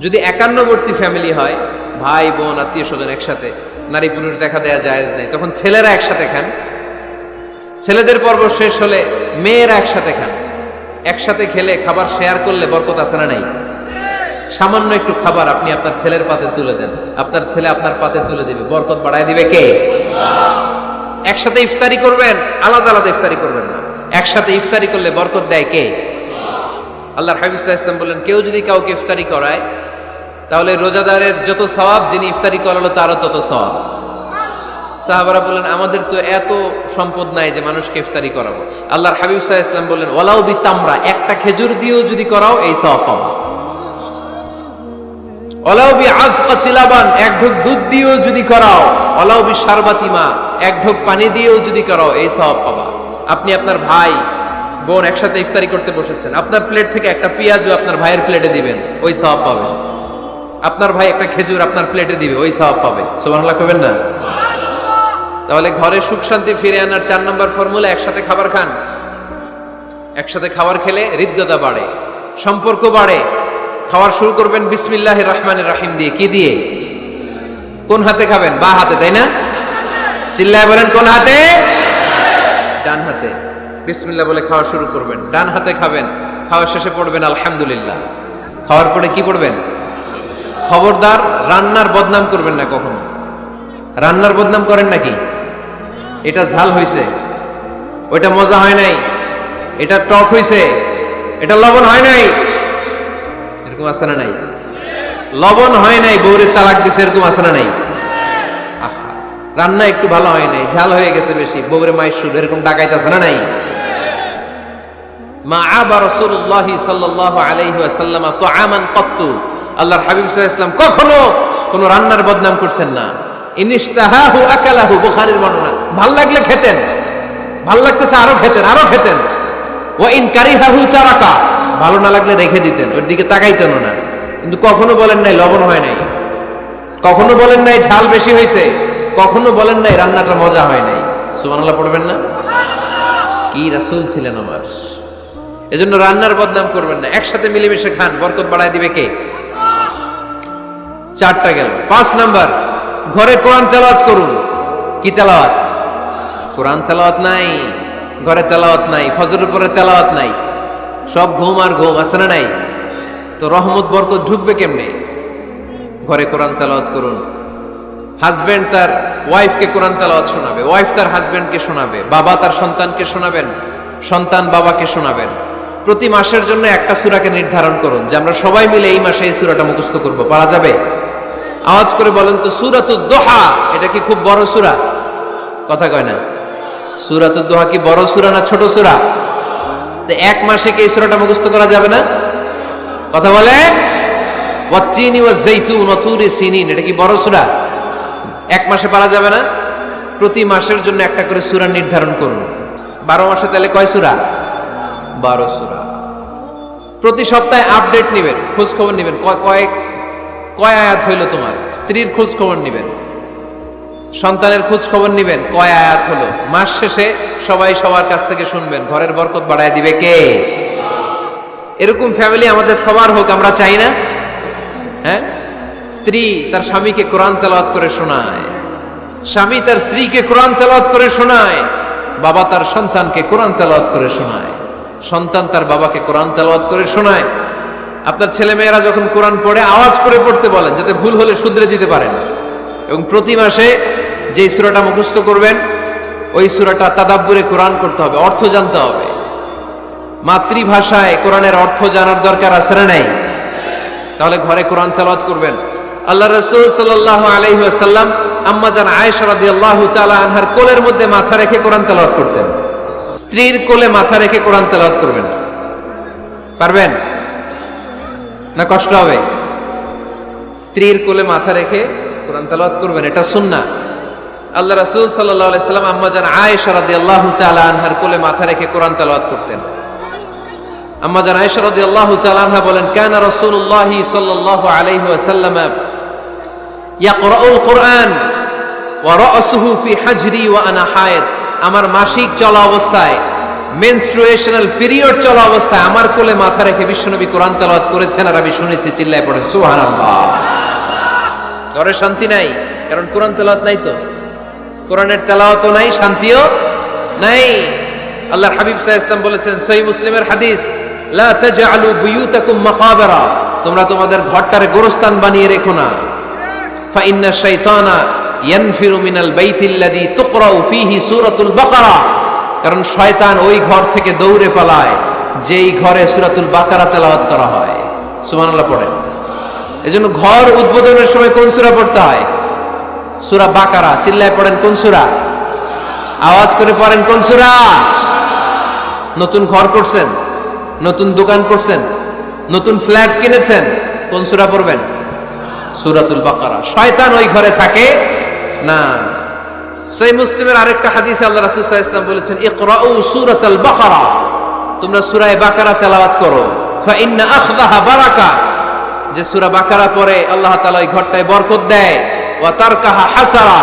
S1: যদি একান্নবর্তী ফ্যামিলি হয়, ভাই বোন আত্মীয় স্বজন একসাথে, নারী পুরুষ দেখা দেয়া জায়েজ নেই, তখন ছেলেরা একসাথে খান। ছেলেদের পর্ব শেষ হলে মেয়েরা একসাথে খান। একসাথে খেলে, খাবার শেয়ার করলে বরকত আছে না নাই? সামান্য একটু খাবার আপনি আপনার ছেলের পাতে তুলে দেন, আপনার ছেলে আপনার পাতে তুলে দিবে, বরকত বাড়ায় দিবে কে? একসাথে ইফতারি করবেন, আলাদা আলাদা ইফতারি করবেন না। একসাথে ইফতারি করলে বরকত দেয় কে? আল্লাহর হাবিব সাল্লাল্লাহু আলাইহি ওয়াসাল্লাম বললেন, কেউ যদি কাউকে ইফতারি করায়, তাহলে রোজাদারের যত সওয়াব, যিনি ইফতারি করালো তারও তত সওয়াব। সাহাবারা বললেন, আমাদের তো এত সম্পদ নাই যে মানুষকে ইফতারি করাবো। আল্লাহর হাবিব সাল্লাল্লাহু আলাইহি ওয়াসাল্লাম বললেন, ওয়ালাউ বিতামরা, একটা খেজুর দিয়েও যদি করাও এই সওয়াব পাবা। ওয়ালাউ বিআযকাতি লাবান, এক ঢোক দুধ দিয়েও যদি করাও। ওয়ালাউ বিশারবাতি মা, এক ঢোক পানি দিয়েও যদি করাও, এই সওয়াব পাবা। আপনি আপনার ভাই বোন একসাথে ইফতারি করতে বসেছেন, আপনার প্লেট থেকে একটা পেঁয়াজও আপনার ভাইয়ের প্লেটে দিবেন, ওই সওয়াব পাবেন। আপনার ভাই একটা খেজুর আপনার প্লেটে দিবে, ওই সওয়াব পাবে। সুবহানাল্লাহ কইবেন না? তাহলে ঘরে সুখ শান্তি ফিরে আনার 4 নম্বর ফর্মুলা, একসাথে খাবার খান। একসাথে খাবার খেলে হৃদ্যতা বাড়ে, সম্পর্ক বাড়ে। খাবার শুরু করবেন বিসমিল্লাহির রহমানির রহিম দিয়ে। কি দিয়ে? কোন হাতে খাবেন? বা হাতে, তাই না? চিল্লায় বলেন কোন হাতে? ডান হাতে। বিসমিল্লাহ বলে খাওয়া শুরু করবেন, ডান হাতে খাবেন। খাওয়া শেষে পড়বেন আলহামদুলিল্লাহ। খাওয়ার পরে কি পড়বেন? খবরদার রান্নার বদনাম করবেন না কখনো। রান্নার বদনাম করেন নাকি? এটা ঝাল হইছে, ওইটা মজা হয় নাই, এটা টক হইছে, এটা লবণ হয় নাই, এরকম আছে না নাই? লবণ হয় নাই, বউরে তালাক দিছে, এরকম আছে না নাই? রান্না একটু ভালো হয় নাই, ঝাল হয়ে গেছে বেশি, বউরে মায়ের সুর, এরকম ডাকাইতে আছে না নাই? মা আবা রাসূলুল্লাহ সাল্লাল্লাহু আলাইহি ওয়াসাল্লাম তুআমান ক্বাত্তু, আল্লাহর হাবিব সাল্লাল্লাহু আলাইহি ওয়াসাল্লাম কখনো কোনো রান্নার বদনাম করতেন না। ইনিশতাহাহু আকালাহু, বুখারীর বর্ণনা। ভাল লাগলে খেতেন, ভাল লাগতেছে আরো খেতেন, আরো খেতেন। ও ইন কারিহাহু তারাকা, ভালো না লাগলে রেখে দিতেন, ওর দিকে তাকাইতেন না। কিন্তু কখনো বলেন নাই লবণ হয় নাই, কখনো বলেন নাই ঝাল বেশি হয়েছে, কখনো বলেন নাই রান্নাটা মজা হয় নাই। সুবহানাল্লাহ পড়বেন না? কি রাসূল ছিলেন আমার। এজন্য রান্নার বদনাম করবেন না, একসাথে মিলেমিশে খান, বরকত বাড়ায় দিবে কে? চারটা গেল। 5 নাম্বার, ঘরে কোরআন তেলাওয়াত করুন। কি তেলাওয়াত? কোরআন তেলাওয়াত নাই, ঘরে তেলাওয়াত নাই, ফজরের পরে তেলাওয়াত নাই, সব ঘুম আর ঘুম, আছে না নাই? তো রহমত বরকত ঢুকবে কেমনে? ঘরে কোরআন তেলাওয়াত করুন। হাজবেন্ড তার ওয়াইফকে কোরআন তেলাওয়াত শোনাবে, ওয়াইফ তার হাজবেন্ডকে শোনাবে, বাবা তার সন্তানকে শোনাবেন, সন্তান বাবাকে শোনাবেন। প্রতি মাসের জন্য একটা সূরাকে নির্ধারণ করুন যে আমরা সবাই মিলে এই মাসে এই সূরাটা মুখস্থ করব। পারা যাবে? আওয়াজ করে বলেন তো, সূরাতুদ দোহা এটা কি খুব বড় সূরা? কথা কয় না। সূরাতুদ দোহা কি বড় সূরা না ছোট সূরা? তো এক মাসে কি এই সূরাটা মুখস্থ করা যাবে না? কথা বলে। ওয়াত্তিনি ওয়াজ-যাইতুন ওয়া তুরি সিনিন, এটা কি বড় সূরা? এক মাসে পারা যাবে না? প্রতি মাসের জন্য একটা করে সূরা নির্ধারণ করুন। 12 মাসে তাহলে কয় সূরা? 12 সূরা। প্রতি সপ্তাহে আপডেট নেবেন, খোঁজ খবর নেবেন, কয় আয়াত হইল তোমার। স্ত্রীর খোঁজ খবর নেবেন, সন্তানের খোঁজ খবর নেবেন, কয় আয়াত হলো। মাস শেষে সবাই সবার কাছ থেকে শুনবেন, ঘরের বরকত বাড়ায় দিবে কে? এরকম ফ্যামিলি আমাদের সবার হোক, আমরা চাই না? হ্যাঁ, স্ত্রী তার স্বামীকে কোরআন তেলাওয়াত করে শোনায়, স্বামী তার স্ত্রীকে কোরআন তেলাওয়াত করে শোনায়, বাবা তার সন্তানকে কোরআন তেলাওয়াত করে শোনায়, সন্তান তার বাবাকে কোরআন তেলাওয়াত করে শোনায়। আপনার ছেলে মেয়েরা যখন কোরআন পড়ে আওয়াজ করে পড়তে বলেন, যাতে ভুল হলে শুধরে দিতে পারেন। এবং প্রতি মাসে যে সূরাটা মুখস্থ করবেন ওই সূরাটা তাদাব্বুরে কোরআন করতে হবে, অর্থ জানতে হবে। মাতৃভাষায় কোরআনের অর্থ জানার দরকার আছে না নাই? তাহলে ঘরে কোরআন তেলাওয়াত করবেন। আল্লাহ রাসূল সাল্লাল্লাহু আলাইহি ওয়াসাল্লাম আম্মা জান আয়েশা রাদিয়াল্লাহু তাআলা আনহার কোলের মধ্যে মাথা রেখে কোরআন তেলাওয়াত করতেন। স্ত্রীর কোলে মাথা রেখে কোরআন তেলাওয়াত করবেন, পারবেন না? কষ্ট হবে? স্ত্রীর কোলে মাথা রেখে কোরআন তেলাওয়াত করবেন, এটা সুন্নাহ। আল্লাহ রাসূল সাল্লাল্লাহু আলাইহি ওয়াসাল্লাম আম্মা জান আয়েশা রাদিয়াল্লাহু তাআলা আনহার কোলে মাথা রেখে কোরআন তেলাওয়াত করতেন। আম্মা জান আয়েশা রাদিয়াল্লাহু তাআলা আনহা বলেন, কানা রাসূলুল্লাহি সাল্লাল্লাহু আলাইহি ওয়াসাল্লাম ইয়াকরাউল কুরআন ওয়া রা'সুহু ফি হাজরি ওয়া আনা হায়েদ। আমার মাসিক চলা অবস্থায়, মেনস্ট্রুয়েশনাল পিরিয়ড চলা অবস্থায় আমার কোলে মাথা রেখে বিশ্বনবী কোরআন তেলাওয়াত করেছেন, আর আমি শুনেছি। চিল্লায় পড়েন সুবহানাল্লাহ। ঘরে শান্তি নাই, কারণ কোরআন তেলাওয়াত নাই। তো কোরআনের তেলাওয়াতও নাই, শান্তিও নাই। আল্লাহর হাবিব সাল্লাল্লাহু আলাইহি ওয়াসাল্লাম বলেছেন, সহিহ মুসলিমের হাদিস, লা তাজআলু বুয়ুতাকুম মাকাবিরা, তোমরা তোমাদের ঘরটারে গোরস্থান বানিয়ে রেখো না। ফা ইন্না শাইতানা ইয়ানফিরু মিনাল বাইতিল্লাযী তুকরাউ ফীহি সূরাতুল বাকারা, কারণ শয়তান ওই ঘর থেকে দৌড়ে পালায় যেই ঘরে সূরাতুল বাকারা তেলাওয়াত করা হয়। সুবহানাল্লাহ পড়েন। এজন্য ঘর উদ্বোধনের সময় কোন সূরা পড়তে হয়? সূরা বাকারা। চিল্লায় পড়েন কোন সূরা? আওয়াজ করে পড়েন কোন সূরা? নতুন ঘর করছেন, নতুন দোকান করছেন, নতুন ফ্ল্যাট কিনেছেন, কোন সূরা পড়বেন? সূরাতুল বাকারা। শয়তান ওই ঘরে থাকে না। সহিহ মুসলিমের আরেকটা হাদিসে আল্লাহ রাসূল সাল্লাল্লাহু আলাইহি ওয়াসাল্লাম বলেছেন, ইকরাউ সূরাতাল বাকারা, তোমরা সূরা বাকারা তেলাওয়াত করো। ফা ইন্না আখযাহা বারাকা, যে সূরা বাকারা পড়ে আল্লাহ তাআলা ওই ঘরটায় বরকত দেয়। ওয়া তারকাহা হাসারা,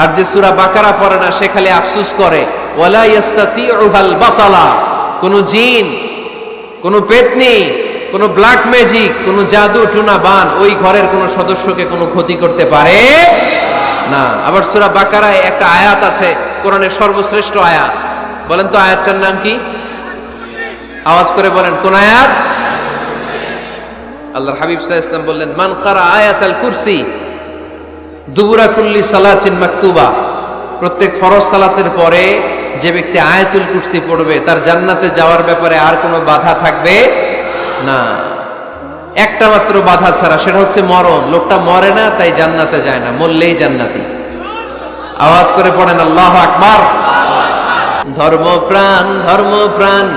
S1: আর যে সূরা বাকারা পড়ে না সে খালি আফসোস করে। ওয়ালা ইস্তাতিউহাল বাতালা, কোন জিন, কোন পেতনি, কোন ব্ল্যাক ম্যাজিক, কোন জাদু টুনা বান ওই ঘরের কোন সদস্যকে কোনো ক্ষতি করতে পারে না। আবার সূরা বাকারায় একটা আয়াত আছে, কোরআনের সর্বশ্রেষ্ঠ আয়াত। বলেন তো আয়াতটার নাম কি? আওয়াজ করে বলেন কোন আয়াত? আল্লাহর হাবিব সাল্লাল্লাহু আলাইহি ওয়াসাল্লাম বললেন, মান কারা আয়াতাল কুরসি দুবুরা কুল্লি সালাতিন মাকতুবা, প্রত্যেক ফরজ সালাতের পরে যে ব্যক্তি আয়াতুল কুরসি পড়বে তার জান্নাতে যাওয়ার ব্যাপারে আর কোনো বাধা থাকবে না। একটা মাত্র বাধা ছাড়া, সেটা হচ্ছে মরণ। লোকটা মরে না তাই জান্নাতে যায় না, মরলেই জান্নাতি। আওয়াজ করে পড়েন আল্লাহু আকবার। ধর্মপ্রাণ, ধর্মপ্রাণ,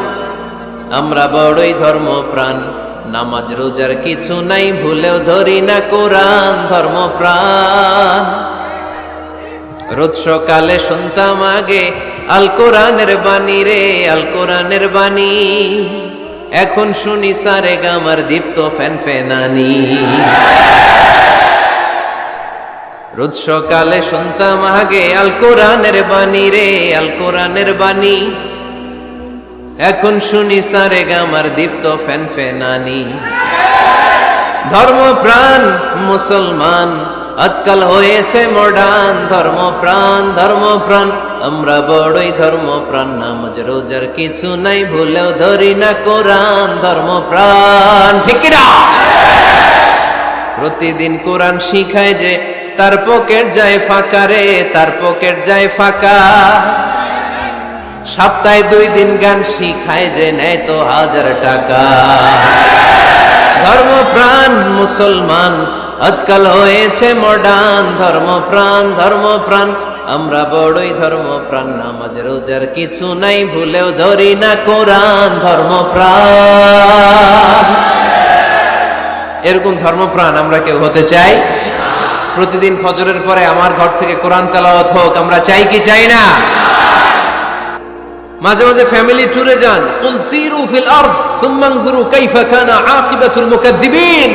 S1: আমরা বড়ই ধর্মপ্রাণ, নামাজ রোজার কিছু নাই, ভুলেও ধরি না কোরআন। ধর্মপ্রাণ, রোজ সকালে শুনতাম আগে আল কোরআনের বাণী রে, আল কোরআনের বাণী। এখন শুনি সারে গামার দীপ্ত ফ্যানফ্যানানি। রোজ সকালে শুনতাম আগে আল কোরআনের বাণী রে, আল কোরআনের বাণী। এখন শুনি সারে গামার দীপ্ত ফ্যানফ্যানানি। ধর্মপ্রাণ মুসলমান আজকাল হয়েছে মডার্ন। ধর্মপ্রাণ ধর্মপ্রাণ আমরা বড়ই ধর্মপ্রাণ। নামাজ রোজার কিছু নাই, ভুলেও ধরি না কোরআন। ধর্মপ্রাণ ঠিক না? প্রতিদিন কোরআন শিখায় যে তার পকেট যায় ফাঁকা রে, তার পকেট যায় ফাঁকা। সপ্তাহে 2 দিন গান শিখায় যে নেয় তো 1000 টাকা। ধর্মপ্রাণ মুসলমান আজকাল হয়েছে মডার্ন। ধর্মপ্রাণ ধর্মপ্রাণ আমরা বড়ই ধর্মপ্রাণ। নামাজ রোজার কিছু নাই, ভুলেও ধরি না কোরআন। ধর্মপ্রাণ। এরকম ধর্মপ্রাণ আমরা কেউ হতে চাই? প্রতিদিন ফজরের পরে আমার ঘর থেকে কোরআন তেলাওয়াত হোক, আমরা চাই কি চাই না? মাঝে মাঝে ফ্যামিলি ট্যুরে যান। কুল সিরু ফিল আরদ সুম্মা আনজুরু কাইফা কানা আকিবাতুল মুকাজ্জিবিন।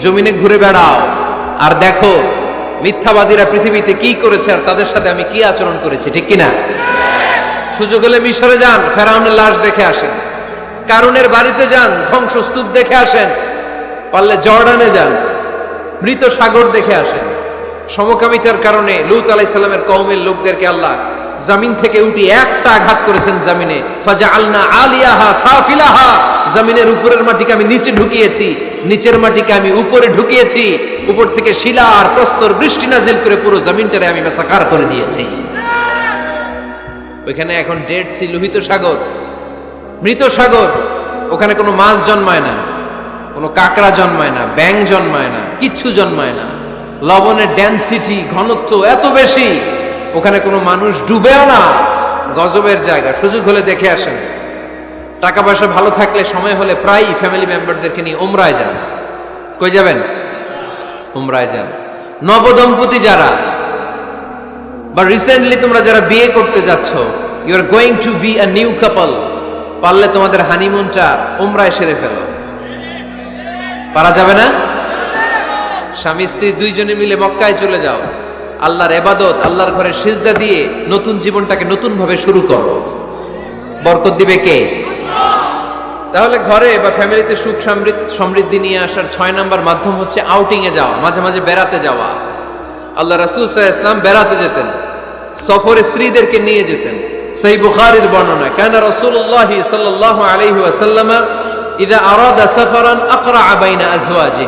S1: জমিনে ঘুরে বেড়াও আর দেখো মিথ্যাবাদীরা পৃথিবীতে কি করেছে আর তাদের সাথে আমি কি আচরণ করেছি, ঠিক কি না? সুযোগ হলে মিশরে যান, ফেরাউনের লাশ দেখে আসেন। কারুনের বাড়িতে যান, ধ্বংসস্তূপ দেখে আসেন। পারলে জর্ডানে যান, মৃত সাগর দেখে আসেন। সমকামিতার কারণে লূত আলাইহিস সালামের কওমের লোকদেরকে আল্লাহ জমিন থেকে উঠি একটা আঘাত করেছেন জমিনে। ফাজআলনা আলিয়াহা সাফিলাহা, জমিনের উপরের মাটিকে আমি নিচে ঢুকিয়েছি, নিচের মাটিকে আমি উপরে ঢুকিয়েছি। উপর থেকে শিলা আর প্রস্তর বৃষ্টি নাজিল করে পুরো জমিনটারে আমি মেসাকার করে দিয়েছি। ওইখানে এখন ডেড সি, লোহিত সাগর, মৃত সাগর। ওখানে কোনো মাছ জন্মায় না, কোনো কাঁকড়া জন্মায় না, ব্যাঙ জন্মায় না, কিচ্ছু জন্মায় না। লবণের ডেনসিটি, ঘনত্ব এত বেশি, ওখানে কোনো মানুষ ডুবেও না। গজবের জায়গা। সুযোগ হলে দেখে আসেন। টাকা পয়সা ভালো থাকলে সময় হলে প্রায় ফ্যামিলি মেম্বারদেরকে নিয়ে উমরায় যান। কই যাবেন? উমরায় যান। নবদম্পতি যারা বা রিসেন্টলি তোমরা যারা বিয়ে করতে যাচ্ছ, you are going to be a new couple, পারলে তোমাদের হানিমুনটা উমরায় সেরে ফেলো। পারা যাবে না? স্বামী স্ত্রী 2 জনে মিলে মক্কায় চলে যাও। আল্লাহর ইবাদত, আল্লাহর ঘরে সিজদা দিয়ে নতুন জীবনটাকে নতুন ভাবে শুরু করো। বরকত দিবে কে? তাহলে ঘরে বা ফ্যামিলিতে সুখ সমৃদ্ধি নিয়ে আসার 6 নাম্বার মাধ্যম হচ্ছে আউটিং এ যাওয়া, মাঝে মাঝে বেড়াতে যাওয়া। আল্লাহ রাসূল সাল্লাল্লাহু আলাইহি ওয়াসাল্লাম বেড়াতে যেতেন, সফরে স্ত্রীদেরকে নিয়ে যেতেন। সহিহ বুখারীর বর্ণনা, কানা রাসূলুল্লাহ সাল্লাল্লাহু আলাইহি ওয়াসাল্লাম ইযা আরাদা সাফারান আকরা বাইনা আজওয়াজিহি।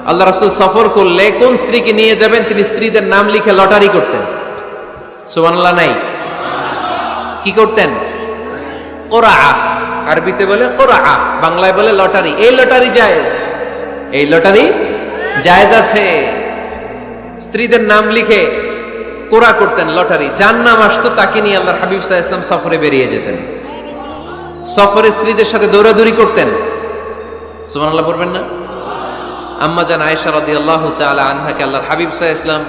S1: আল্লাহ রাসূল সফর করলে কোন স্ত্রীকে নিয়ে যাবেন তিনি স্ত্রীদের নাম লিখে লটারি করতেন। সুবহানাল্লাহ নাই? কি করতেন? কোরআ, আরবিতে বলে কোরআ, বাংলায় বলে লটারি। এই লটারি জায়েজ, এই লটারি জায়েজ আছে। স্ত্রীদের নাম লিখে কোরআ করতেন, লটারি। যার নাম আসতো তাকে নিয়ে আল্লাহর হাবিব সাল্লাল্লাহু আলাইহি ওয়াসাল্লাম সফরে বেরিয়ে যেতেন। সফরে স্ত্রীদের সাথে দৌড়াদৌড়ি করতেন। সুবহানাল্লাহ পড়বেন না? আম্মা জান আয়েশা রাদিয়াল্লাহু তাআলা আনহাকে আল্লাহর হাবিব সাল্লাল্লাহু আলাইহি ওয়াসাল্লাম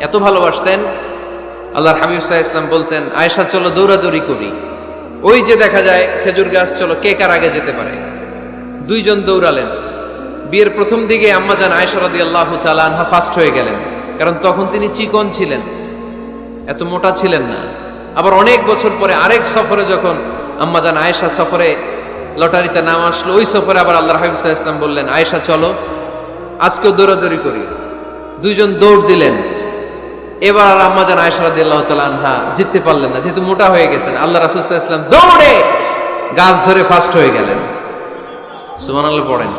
S1: এত ভালোবাসতেন, আল্লাহর হাবিব সাল্লাল্লাহু আলাইহি ওয়াসাল্লাম বলতেন, আয়েশা চলো দৌড়াদৌড়ি করি। ওই যে দেখা যায় খেজুর গাছ, চলো কে কার আগে যেতে পারে। 2 জন দৌড়ালেন। বিয়ের প্রথম দিকে আম্মা জান আয়েশা রাদিয়াল্লাহু তাআলা আনহা ফার্স্ট হয়ে গেলেন, কারণ তখন তিনি চিকন ছিলেন, এত মোটা ছিলেন না। আবার অনেক বছর পরে আরেক সফরে যখন আম্মা জান আয়েশা সফরে লটারিতে নাম আসলো, ওই সফরে আবার আল্লাহর হাবিব সাল্লাল্লাহু আলাইহি ওয়াসাল্লাম বললেন, আয়েশা চলো আজকেও দৌড়াদৌড়ি করি। 2 জন দৌড় দিলেন। এবার আর আম্মা জান আয়েশা রাদিয়াল্লাহু তাআলা আনহা জিততে পারলেন না, যেহেতু মোটা হয়ে গেছেন। আল্লাহ রাসূল সাল্লাল্লাহু আলাইহি ওয়াসাল্লাম দৌড়ে গাছ ধরে ফার্স্ট হয়ে গেলেন। সুবহানাল্লাহ পড়েন।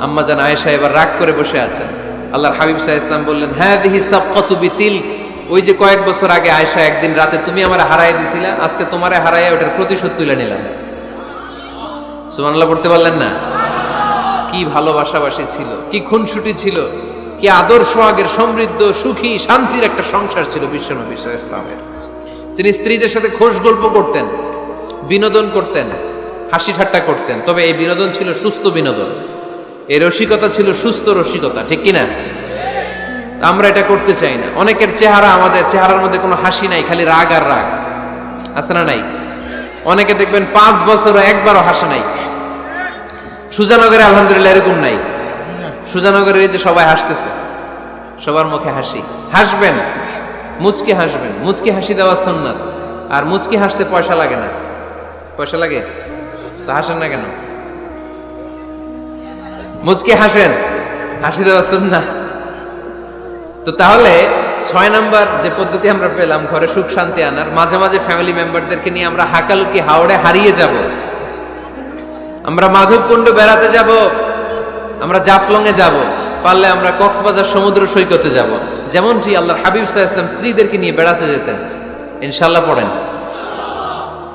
S1: আম্মা জান আয়েশা এবার রাগ করে বসে আছেন। আল্লাহর হাবিব সাল্লাল্লাহু আলাইহি ওয়াসাল্লাম বললেন, হাদিহি সাবকাতু বিতিলক, ওই যে কয়েক বছর আগে আয়েশা একদিন রাতে তুমি আমারে হারায় দিছিলা, আজকে তোমারে হারাইয়া ওটার প্রতিশোধ তুলে নিলাম। সুবহানাল্লাহ পড়তে পারলেন না? কি ভালোবাসাবাসী ছিল, কি খুনসুটি ছিল, কি আদর্শ আগের সমৃদ্ধ সুখী শান্তির একটা সংসার ছিল বিশ্বনবী সাল্লাল্লাহু আলাইহি ওয়াসাল্লামের। তিনি স্ত্রীদের সাথে খোশ গল্প করতেন, বিনোদন করতেন, হাসি ঠাট্টা করতেন। তবে এই বিনোদন ছিল সুস্থ বিনোদন, এই রসিকতা ছিল সুস্থ রসিকতা, ঠিক কিনা? আমরা এটা করতে চাই না। অনেকের চেহারা, আমাদের চেহারার মধ্যে কোনো হাসি নাই, খালি রাগ আর রাগ, আছে না নাই? অনেকে দেখবেন 5 বছরও একবারও হাসে নাই। সুজানগরে আলহামদুলিল্লাহ এরকম নাই। সুজানগরের এই যে সবাই হাসতেছে, সবার মুখে হাসি। হাসবেন, মুচকি হাসবেন, মুচকি হাসি দেওয়া সুন্নাত। আর মুচকি হাসতে পয়সা লাগে না। পয়সা লাগে তো হাসেন না কেন? মুচকি হাসেন, হাসি দেওয়া সুন্নাত। তো তাহলে 6 নাম্বার যে পদ্ধতি আমরা পেলাম ঘরে সুখ শান্তি আনার, মাঝে মাঝে ফ্যামিলি মেম্বারদেরকে নিয়ে আমরা হাকালুকি হাওড়ে হারিয়ে যাব, আমরা মাধবকুণ্ড বেড়াতে যাব, আমরা জাফলং এ যাব, পারলে আমরা কক্সবাজার সমুদ্র সৈকতে যাব, যেমনটি আল্লাহর হাবিব সাল্লাল্লাহু আলাইহি ওয়াসাল্লাম স্ত্রীদেরকে নিয়ে বেড়াতে যেতেন। ইনশাআল্লাহ পড়েন,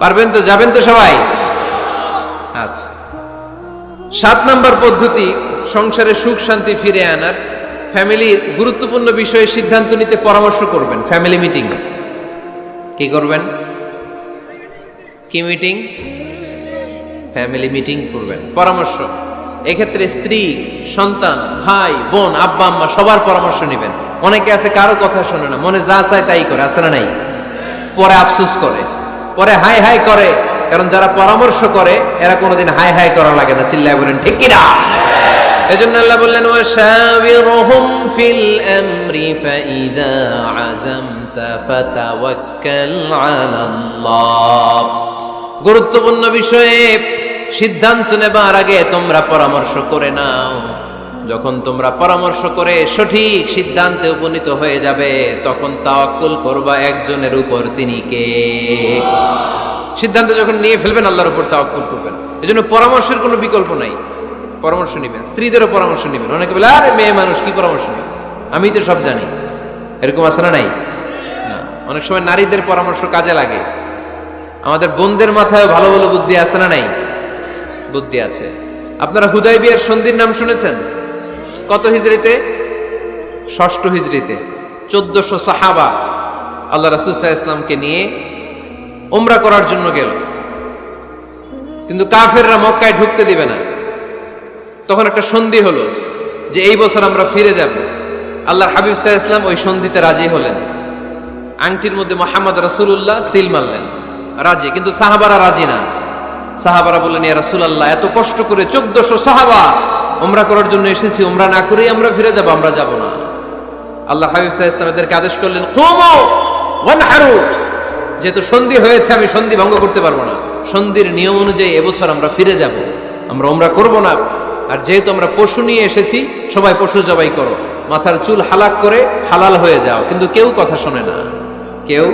S1: পারবেন তো? যাবেন তো সবাই? আচ্ছা, 7 নাম্বার পদ্ধতি সংসারে সুখ শান্তি ফিরে আনার, ফ্যামিলির গুরুত্বপূর্ণ বিষয়ে সিদ্ধান্ত নিতে পরামর্শ করবেন। ফ্যামিলি মিটিং কি করবেন? কি মিটিং? ফ্যামিলি মিটিং করবেন, পরামর্শ। এক্ষেত্রে স্ত্রী, সন্তান, ভাই, বোন, আব্বা আম্মা সবার পরামর্শ নেবেন। অনেকে আছে কারো কথা শোনে না, মনে যা চায় তাই করে, আছে না নাই? পরে আফসোস করে, পরে হাই হাই করে। কারণ যারা পরামর্শ করে এরা কোনোদিন হাই হাই করা লাগে না। চিল্লায় বলেন ঠিক কিনা? এজন্য আল্লাহ বললেন ওয়াশাবিরহুম ফিল আমরি ফাইদা আযামতা ফাতাওয়াক্কাল আলাল্লাহ। গুরুত্বপূর্ণ বিষয়ে সিদ্ধান্ত নেবার আগে তোমরা পরামর্শ করে নাও। যখন তোমরা পরামর্শ করে সঠিক সিদ্ধান্তে উপনীত হয়ে যাবে, তখন তাওয়াক্কুল করবা একজনের উপর, তিনি কে? সিদ্ধান্ত যখন নিয়ে ফেলবেন আল্লাহর উপর তাওয়াক্কুল করবেন। এজন্য পরামর্শের কোনো বিকল্প নাই। পরামর্শ নেবেন, স্ত্রীদেরও পরামর্শ নেবেন। অনেকে বলে আরে মেয়ে মানুষ কি পরামর্শ নেবে, আমি তো সব জানি। এরকম আছে না নাই? না, অনেক সময় নারীদের পরামর্শ কাজে লাগে। আমাদের বোনদের মাথায় ভালো ভালো বুদ্ধি আছে না নাই? বুদ্ধি আছে। আপনারা হুদাইবিয়ার সন্ধির নাম শুনেছেন? কত হিজরিতে? 6ষ্ঠ হিজরিতে 1400 সাহাবা আল্লাহ রাসূল সাল্লাল্লাহু আলাইহি ওয়াসাল্লামকে নিয়ে উমরা করার জন্য গেল, কিন্তু কাফেররা মক্কায় ঢুকতে দিবে না। তখন একটা সন্ধি হলো যে এই বছর আমরা ফিরে যাব। আল্লাহর হাবিব সাল্লাল্লাহু আলাইহি ওয়াসাল্লাম ওই সন্ধিতে রাজি হলেন। আংটির মধ্যে মুহাম্মদ রাসূলুল্লাহ সিল মারলেন, রাজি। কিন্তু সাহাবারা রাজি না। সাহাবারা বললেন ইয়া রাসূলুল্লাহ, এত কষ্ট করে 1400 সাহাবা উমরা করার জন্য এসেছি, উমরা না করেই আমরা ফিরে যাব, আমরা যাব না। আল্লাহ হাবিব সাল্লাল্লাহু আলাইহি ওয়াসাল্লাম এদেরকে আদেশ করলেন কুমু ওয়ানহারু, যেহেতু সন্ধি হয়েছে আমি সন্ধি ভঙ্গ করতে পারবো না, সন্ধির নিয়ম অনুযায়ী এবছর আমরা ফিরে যাব, আমরা উমরা করব না। আর যেহেতু আমরা পশু নিয়ে এসেছি, সবাই পশু জবাই করো, মাথার চুল হালাক করে হালাল হয়ে যাও। কিন্তু কেউ কথা শোনে না, কেউ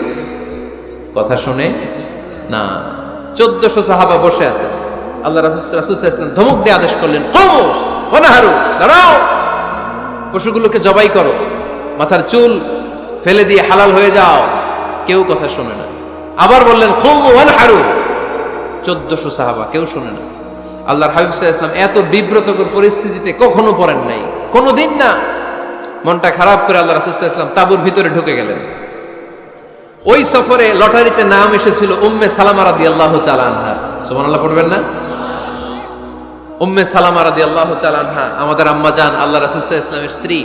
S1: কথা শোনে না। 1400 সাহাবা বসে আছে। আল্লাহ রাসূল সাল্লাল্লাহু আলাইহি ওয়াসাল্লাম ধমক দিয়ে আদেশ করলেন কুমু ওয়ানহারু, দাঁড়াও, পশুগুলোকে জবাই করো, মাথার চুল ফেলে দিয়ে হালাল হয়ে যাও। কেউ কথা শোনে না। আবার বললেন কুমু ওয়ানহারু, 1400 সাহাবা, কেউ শোনে না। আল্লাহর হাবিব সাল্লাল্লাহু আলাইহি ওয়াসাল্লাম এত বিব্রতকর পরিস্থিতিতে কখনো পড়েন নাই, কোনোদিন না। মনটা খারাপ করে আল্লাহ রাসূল সাল্লাল্লাহু আলাইহি ওয়াসাল্লাম তাঁবুর ভিতরে ঢুকে গেলেন। ওই সফরে লটারিতে নাম এসেছিল উম্মে সালামা রাদিয়াল্লাহু তাআলা আনহা। সুবহানাল্লাহ পড়বেন না? উম্মে সালামা রাদিয়াল্লাহু তাআলা আনহা আমাদের আম্মা জান, আল্লাহ রাসূল সাল্লাল্লাহু আলাইহি ওয়াসাল্লামের স্ত্রী।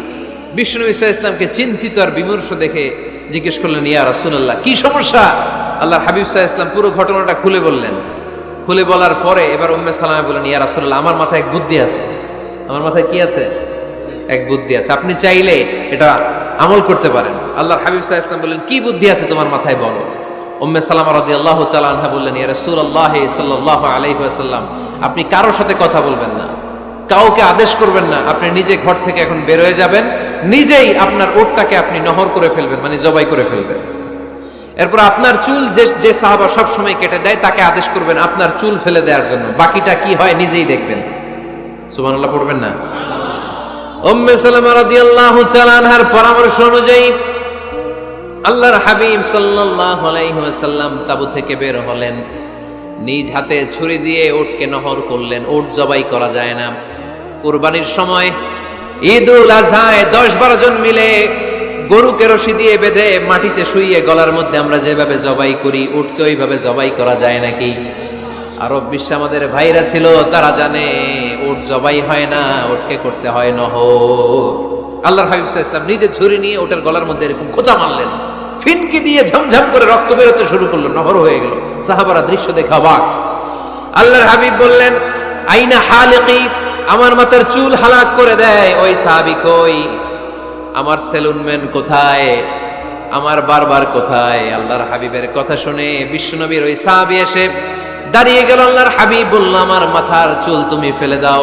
S1: বিষ্ণু নবী সাল্লাল্লাহু আলাইহি ওয়াসাল্লামকে চিন্তিত আর বিমর্ষ দেখে জিজ্ঞেস করলেন ইয়া রাসূলুল্লাহ, কি সমস্যা? আল্লাহর হাবিব সাল্লাল্লাহু আলাইহি ওয়াসাল্লাম পুরো ঘটনাটা খুলে বললেন। খুলে বলার পরে এবার উম্মে সালামা বললেন ইয়া রাসূলুল্লাহ, আমার মাথায় এক বুদ্ধি আছে। আমার মাথায় কি আছে? এক বুদ্ধি আছে, আপনি চাইলে এটা আমল করতে পারেন। আল্লাহর হাবিব সাল্লাল্লাহু আলাইহি ওয়াসাল্লাম বললেন কি বুদ্ধি আছে তোমার মাথায়, বলো। উম্মে সালামা রাদিয়াল্লাহু তাআলা আনহা বললেন ইয়া রাসূলুল্লাহ সাল্লাল্লাহু আলাইহি ওয়াসাল্লাম, আপনি কারোর সাথে কথা বলবেন না, কাউকে আদেশ করবেন না, আপনি নিজে ঘর থেকে এখন বের হয়ে যাবেন, নিজেই আপনার উটটাকে আপনি নহর করে ফেলবেন, মানে জবাই করে ফেলবেন। এরপর আপনার চুল যে সাহাবা সব সময় কেটে দেয় তাকে আদেশ করবেন আপনার চুল ফেলে দেওয়ার জন্য, বাকিটা কি হয় নিজেই দেখবেন। সুবহানাল্লাহ পড়বেন না? উম্মে সালামা রাদিয়াল্লাহু তাআলা আনহার পরামর্শ অনুযায়ী আল্লাহর হাবিব সাল্লাল্লাহু আলাইহি ওয়াসাল্লাম তাবু থেকে বের হলেন, নিজ হাতে ছুরি দিয়ে উটকে নহর করলেন। উট জবাই করা যায় না। কুরবানির সময় ঈদুল আজহায় 10-12 জন মিলে গরুকে রশি দিয়ে বেঁধে মাটিতে শুইয়ে গলার মধ্যে আমরা যেভাবে জবাই করি, উটকে ওইভাবে জবাই করা যায় নাকি? আরব বিশ্বে আমাদের ভাইরা ছিল, তারা জানে উট জবাই হয় না, উটকে করতে হয় নহর। আল্লাহর হাবিব সাল্লাল্লাহু আলাইহি ওয়াসাল্লাম নিজে ছুরি নিয়ে ওটার গলার মধ্যে এরকম খোঁচা মারলেন, ফিনকি দিয়ে ঝমঝম করে রক্ত বেরোতে শুরু করলো, নহর হয়ে গেল। সাহাবারা দৃশ্য দেখে অবাক। আল্লাহর হাবিব বললেন, আইনা হালিকি, আমার মাথার চুল হালাক করে দেয় ওই সাহাবী কই? আমার সেলুনম্যান কোথায়? আমার বারবার কোথায়? আল্লাহর হাবিবের কথা শুনে বিশ্বনবীর ওই সাহাবী এসে দাঁড়িয়ে গেল। আল্লাহর হাবিব বলল, আমার মাথার চুল তুমি ফেলে দাও।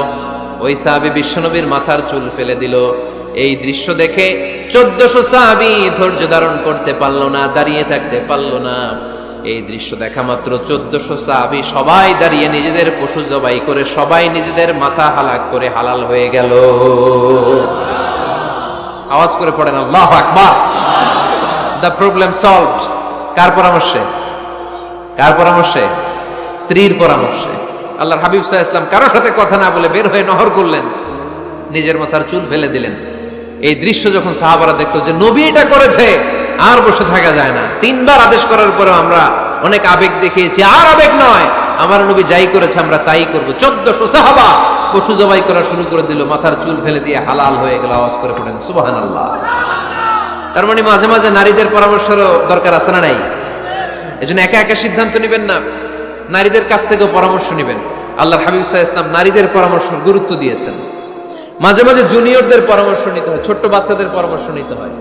S1: ওই সাহাবী বিশ্বনবীর মাথার চুল ফেলে দিল। এই দৃশ্য দেখে 1400 সাহাবী ধৈর্য ধারণ করতে পারলো না, দাঁড়িয়ে থাকতে পারলো না। এই দৃশ্য দেখা মাত্র 1400 সাহাবী সবাই দাঁড়িয়ে নিজেদের পশু জবাই করে সবাই নিজেদের মাথা হালাক করে হালাল হয়ে গেল। আওয়াজ করে পড়েন আল্লাহু আকবার। The problem solved. কার পরামর্শে? কার পরামর্শে? স্ত্রীর পরামর্শে। আল্লাহর হাবিব সাল্লাল্লাহু আলাইহি ওয়াসাল্লাম কারোর সাথে কথা না বলে বের হয়ে নহর করলেন, নিজের মাথার চুল ফেলে দিলেন। এই দৃশ্য যখন সাহাবারা দেখলো যে নবী এটা করেছে, আর বসে থাকা যায় না। 3 বার আদেশ করার পরেও আমরা অনেক আবেগ দেখিয়েছি, আর আবেগ নয়, আমার নবী যাই করেছে আমরা তাই করব। 1400 সাহাবা পশু জবাই করা শুরু করে দিল, মাথার চুল ফেলে দিয়ে হালাল হয়ে গেল। আওয়াজ করে পড়েন সুবহানাল্লাহ। তার মানে মাঝে মাঝে নারীদের পরামর্শেরও দরকার আছে না নাই? এজন্য একা একা সিদ্ধান্ত নেবেন না, নারীদের কাছ থেকেও পরামর্শ নেবেন। আল্লাহর হাবিব সাল্লাল্লাহু আলাইহি ওয়াসাল্লাম নারীদের পরামর্শের গুরুত্ব দিয়েছেন। মাঝে মাঝে জুনিয়রদের পরামর্শ নিতে হয়, ছোট্ট বাচ্চাদের পরামর্শ নিতে হয়।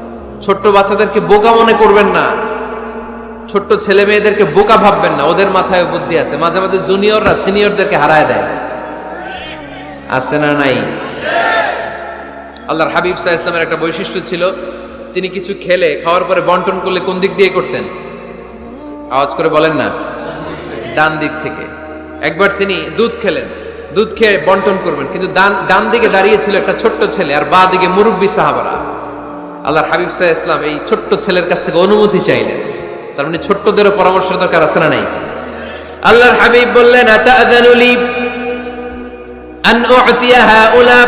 S1: ছোট্ট বাচ্চাদেরকে বোকা মনে করবেন না, ছোট্ট ছেলে মেয়েদেরকে বোকা ভাববেন না, ওদের মাথায় বুদ্ধি আছে। মাঝে মাঝে জুনিয়ররা সিনিয়রদেরকে হারায় দেয়, আছে না নাই? আল্লাহর হাবিব সাল্লাল্লাহু আলাইহি ওয়াসাল্লামের একটা বৈশিষ্ট্য ছিল, তিনি কিছু খেলে খাওয়ার পরে বন্টন করলে কোন দিক দিয়ে করতেন? আওয়াজ করে বলেন না, ডান দিক থেকে। একবার তিনি দুধ খেলেন, দুধ খেয়ে বন্টন করবেন, কিন্তু ডান দিকে দাঁড়িয়ে ছিল একটা ছোট্ট ছেলে আর বাঁ দিকে মুরব্বী সাহাবারা। আল্লাহর হাবিব সাল্লাল্লাহু আলাইহি ওয়াসাল্লাম এই ছোট্ট ছেলের কাছ থেকে অনুমতি চাইলেন। তার মানে ছোট্টদেরও পরামর্শের দরকার আছে না নাই? আল্লাহর হাবিব বললেন, আতাযানু লি আন উ'তিয়া হাউলা,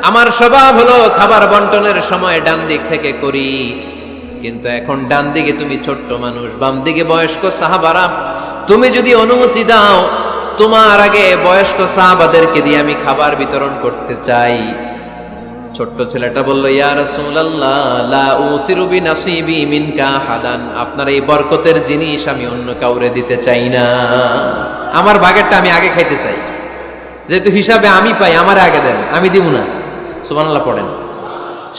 S1: আমার স্বভাব হলো খাবার বন্টনের সময় ডান দিক থেকে করি, কিন্তু এখন ডান দিকে তুমি ছোট্ট মানুষ, বাম দিকে বয়স্ক সাহাবারা, তুমি যদি অনুমতি দাও তোমার আগে বয়স্ক সাহাবাদেরকে দিয়ে আমি খাবার বিতরণ করতে চাই। ছোট্ট ছেলেটা বলল, ইয়া রাসূলুল্লাহ, লা উসিরু বিনাসিবি মিনকা হাদান, আপনার এই বরকতের জিনিস আমি অন্য কাউরে দিতে চাই না, আমার ভাগেরটা আমি আগে খাইতে চাই। যেহেতু হিসাবে আমি পাই, আমার আগে দেন, আমি দিব না। সুবহানাল্লাহ পড়েন।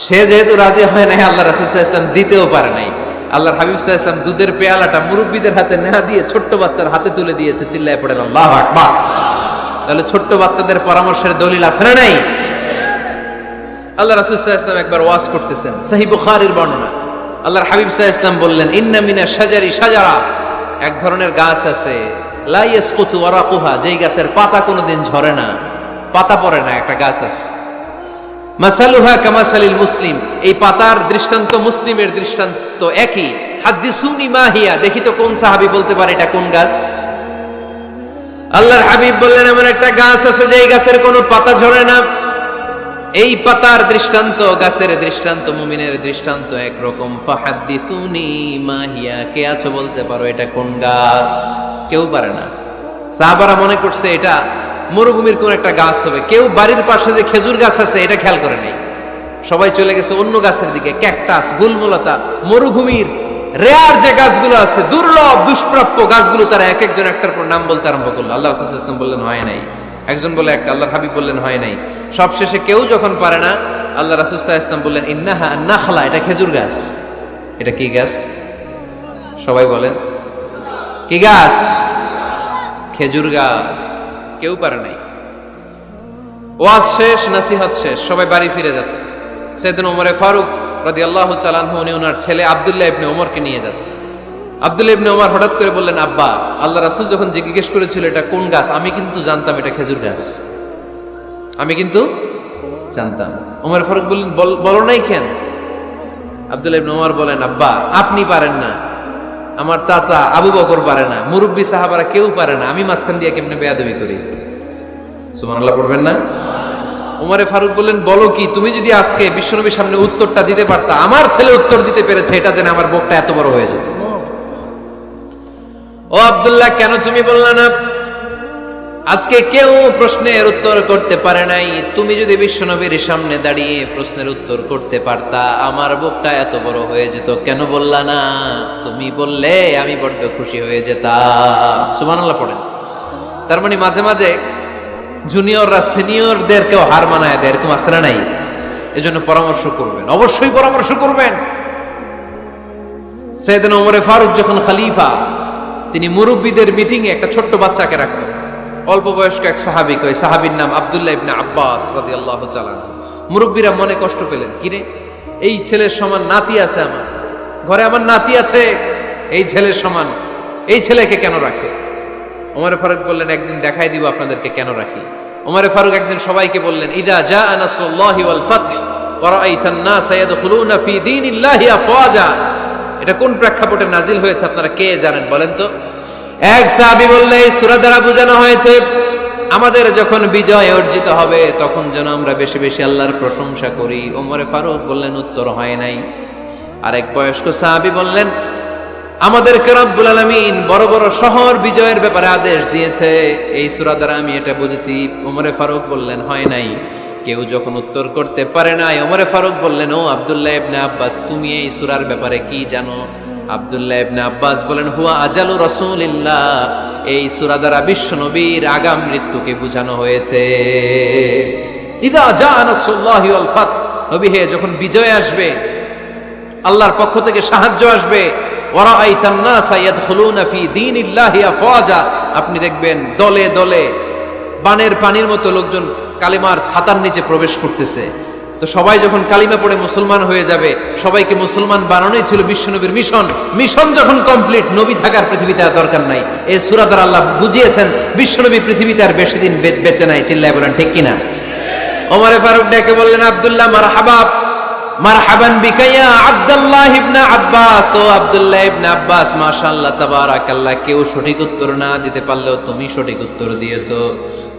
S1: সে যেহেতু রাজি হয় নাই, আল্লাহ রাসূল সাল্লাল্লাহু আলাইহি ওয়াসাল্লাম দিতেও পারে নাই। আল্লাহর হাবিব সাল্লাল্লাহু আলাইহি ওয়াসাল্লাম দুধের পেয়ালাটা মুরব্বিদের হাতে না দিয়ে ছোট্ট বাচ্চার হাতে তুলে দিয়েছে। চিল্লায় পড়েন আল্লাহু আকবার। তাহলে ছোট্ট বাচ্চাদের পরামর্শের দলিল আছে না নাই? আল্লাহ রাসূল সাল্লাল্লাহু আলাইহি ওয়াসাল্লাম একবার ওয়াজ করতেছেন, সহিহ বুখারীর বর্ণনা। আল্লাহর হাবিব সাল্লাল্লাহু আলাইহি ওয়াসাল্লাম বললেন, ইন্না মিনাশ শাজারি শাজারা, এক ধরনের গাছ আছে, লা ইয়াসকুতু ওয়ারাকুহা, যেই গাছের পাতা কোনোদিন ঝরে না, পাতা পড়ে না, একটা গাছ আছে। মাসালুহা কামাসালিল মুসলিম, এই পাতার দৃষ্টান্ত মুসলিমের দৃষ্টান্ত একই। হাদিসুনি মাহিয়া, দেখি তো কোন সাহাবী বলতে পারে এটা কোন গাছ? আল্লাহর হাবিব বললেন, এমন একটা গাছ আছে যেই গাছের কোনো পাতা ঝরে না। এই পাতার দৃষ্টান্ত, গাছের দৃষ্টান্ত, মুমিনের দৃষ্টান্ত একরকম। ফাহাদিসুনি মাহিয়া, কে আছো বলতে পারো এটা কোন গাছ? কেউ পারে না। সাহাবারা মনে করছে এটা মরুভূমির কোন একটা গাছ হবে। কেউ বাড়ির পাশে যে খেজুর গাছ আছে এটা খেয়াল করে নাই, সবাই চলে গেছে অন্য গাছের দিকে। ক্যাকটাস, গুলমলতা, মরুভূমির রেয়ার যে গাছগুলো আছে, দুর্লভ দুষ্প্রাপ্য গাছগুলো, তারা এক একজন একটার পর নাম বলতে আরম্ভ করলো। আল্লাহ রাসূল সাল্লাল্লাহু আলাইহি ওয়াসাল্লাম বললেন হয় নাই, একজন বলে একটা, আল্লাহর হাবিব বললেন হয় নাই। সবশেষে কেউ যখন পারে না, আল্লাহ রাসূল সাল্লাল্লাহু আলাইহি ওয়াসাল্লাম বললেন, ইন্নাহা নাখলা, এটা খেজুর গাছ। এটা কি গাছ? সবাই বলেন, কি গাছ? খেজুর গাছ। কেউ পারে নাই। ওয়াজ শেষ, নসিহত শেষ, সবাই বাড়ি ফিরে যাচ্ছে। সাইয়েদনা ওমরে ফারুক রাদিয়াল্লাহু তাআলা আনহু উনি ওনার ছেলে আব্দুল্লাহ ইবনে ওমরকে নিয়ে যাচ্ছে। আব্দুল্লাহ ইবনে ওমর হঠাৎ করে বললেন, আব্বা, আল্লাহ রাসূল যখন জিজ্ঞেস করেছিল এটা কোন গাছ, আমি কিন্তু জানতাম এটা খেজুর গাছ, আমি কিন্তু জানতাম। ওমর ফারুক বললেন, বলো নাই কেন? আব্দুল্লাহ ইবনে ওমর বলেন, আব্বা, আপনি পারেন না, আমার চাচা আবু বকর পারে না, মুরব্বী সাহাবারা কেউ পারে না, আমি মাঝখান দিয়ে কেমনে বেয়াদবি করি? সুবহানাল্লাহ পড়বেন না? ওমরে ফারুক বললেন, বলো কি, তুমি যদি আজকে বিশ্বনবীর সামনে উত্তরটা দিতে পারতা, আমার ছেলে উত্তর দিতে পেরেছে, এটা জেনে আমার বুকটা এত বড় হয়ে যেত। ও আব্দুল্লাহ, কেন তুমি বললা না? আজকে কেউ প্রশ্নের উত্তর করতে পারে নাই। তুমি যদি বিশ্বনবীর সামনে দাঁড়িয়ে প্রশ্নের উত্তর করতে পারতা, আমার বুকটা এত বড় হয়ে যেত। কেন বললা না? তুমি বললে আমি বড্ড খুশি হয়ে যেতাম। সুবহানাল্লাহ পড়েন। তার মানে মাঝে মাঝে জুনিয়ররা সিনিয়রদেরকেও হার মানায় দেয়, এরকম আছে না নাই? এজন্য পরামর্শ করবেন, অবশ্যই পরামর্শ করবেন। সাইয়েদনা ওমর ফারুক যখন খলিফা, তিনি মুরব্বীদের মিটিং এ একটা ছোট্ট বাচ্চাকে রাখতেন, অল্প বয়স্ক এক সাহাবী। ওই সাহাবীর নাম আব্দুল্লাহ ইবনে আব্বাস রাদিয়াল্লাহু তাআলা। মুরব্বীরা মনে কষ্ট পেলেন, কিরে এই ছেলের সমান নাতি আছে আমার ঘরে, আমার নাতি আছে এই ছেলের সমান, এই ছেলেকে কেন রাখে? ওমর ফারুক বললেন, একদিন দেখাই দিব আপনাদেরকে কেন রাখি। ওমর ফারুক একদিন সবাইকে বললেন, ইদা জাআ নাসরুল্লাহি ওয়াল ফাতহ ওয়া রাআইতান নাসা ইয়াদখুলুনা ফি দীনিল্লাহি আফওয়াজা। এটা কোন প্রেক্ষাপটে নাজিল হয়েছে আপনারা কে জানেন বলেন তো? এক সাহাবী বললে, এই সূরা দ্বারা বোঝানো হয়েছে আমাদের যখন বিজয় অর্জিত হবে তখন যেন আমরা বেশি বেশি আল্লাহর প্রশংসা করি। ওমর ফারুক বললেন, উত্তর হয় নাই। আরেক বয়স্ক সাহাবী বললেন, আমাদেরকে রব্বুল আলামিন বড় বড় শহর বিজয়ের ব্যাপারে আদেশ দিয়েছে, এই সূরা দ্বারা আমি এটা বুঝেছি। ওমর ফারুক বললেন, হয় নাই। কেউ যখন উত্তর করতে পারে নাই, ওমর ফারুক বললেন, ও আব্দুল্লাহ ইবনে আব্বাস, তুমি এই সূরার ব্যাপারে কি জানো? আব্দুল্লাহ ইবনে আব্বাস বলেন, হুয়া আজালু রাসূলিল্লাহ, এই সূরা দ্বারা বিশ্বনবীর আগাম মৃত্যুকে বোঝানো হয়েছে। ইযা জাআ নাসরুল্লাহি ওয়াল ফাতহ, নবী হে যখন বিজয় আসবে, আল্লাহর পক্ষ থেকে সাহায্য আসবে, ওয়া রাআইতান নাসা ইয়াদখুলুনা ফি দীনিল্লাহি আফওয়াজা, আপনি দেখবেন দলে দলে বানের পানির মতো লোকজন কালিমার ছাতার নিচে প্রবেশ করতেছে। তো সবাই যখন কালিমা পড়ে মুসলমান হয়ে যাবে, সবাইকে মুসলমান বানানোই ছিল বিশ্বনবীর মিশন। মিশন যখন কমপ্লিট, নবী থাকার পৃথিবীতে আর দরকার নাই। এই সূরা দ্বারা আল্লাহ বুঝিয়েছেন বিশ্বনবী পৃথিবীতে আর বেশি দিন বেঁচে নাই। চিল্লায় বলেন ঠিক কিনা? ওমর ফারুক ডেকে বললেন, আব্দুল্লাহ মারহাবা, মারহাবান বিকা ইয়া আব্দুল্লাহ ইবনে আব্বাস। ও আব্দুল্লাহ ইবনে আব্বাস, মাশাআল্লাহ তাবারাকাল্লাহ, কেউ সঠিক উত্তর না দিতে পারলেও তুমি সঠিক উত্তর দিয়েছো।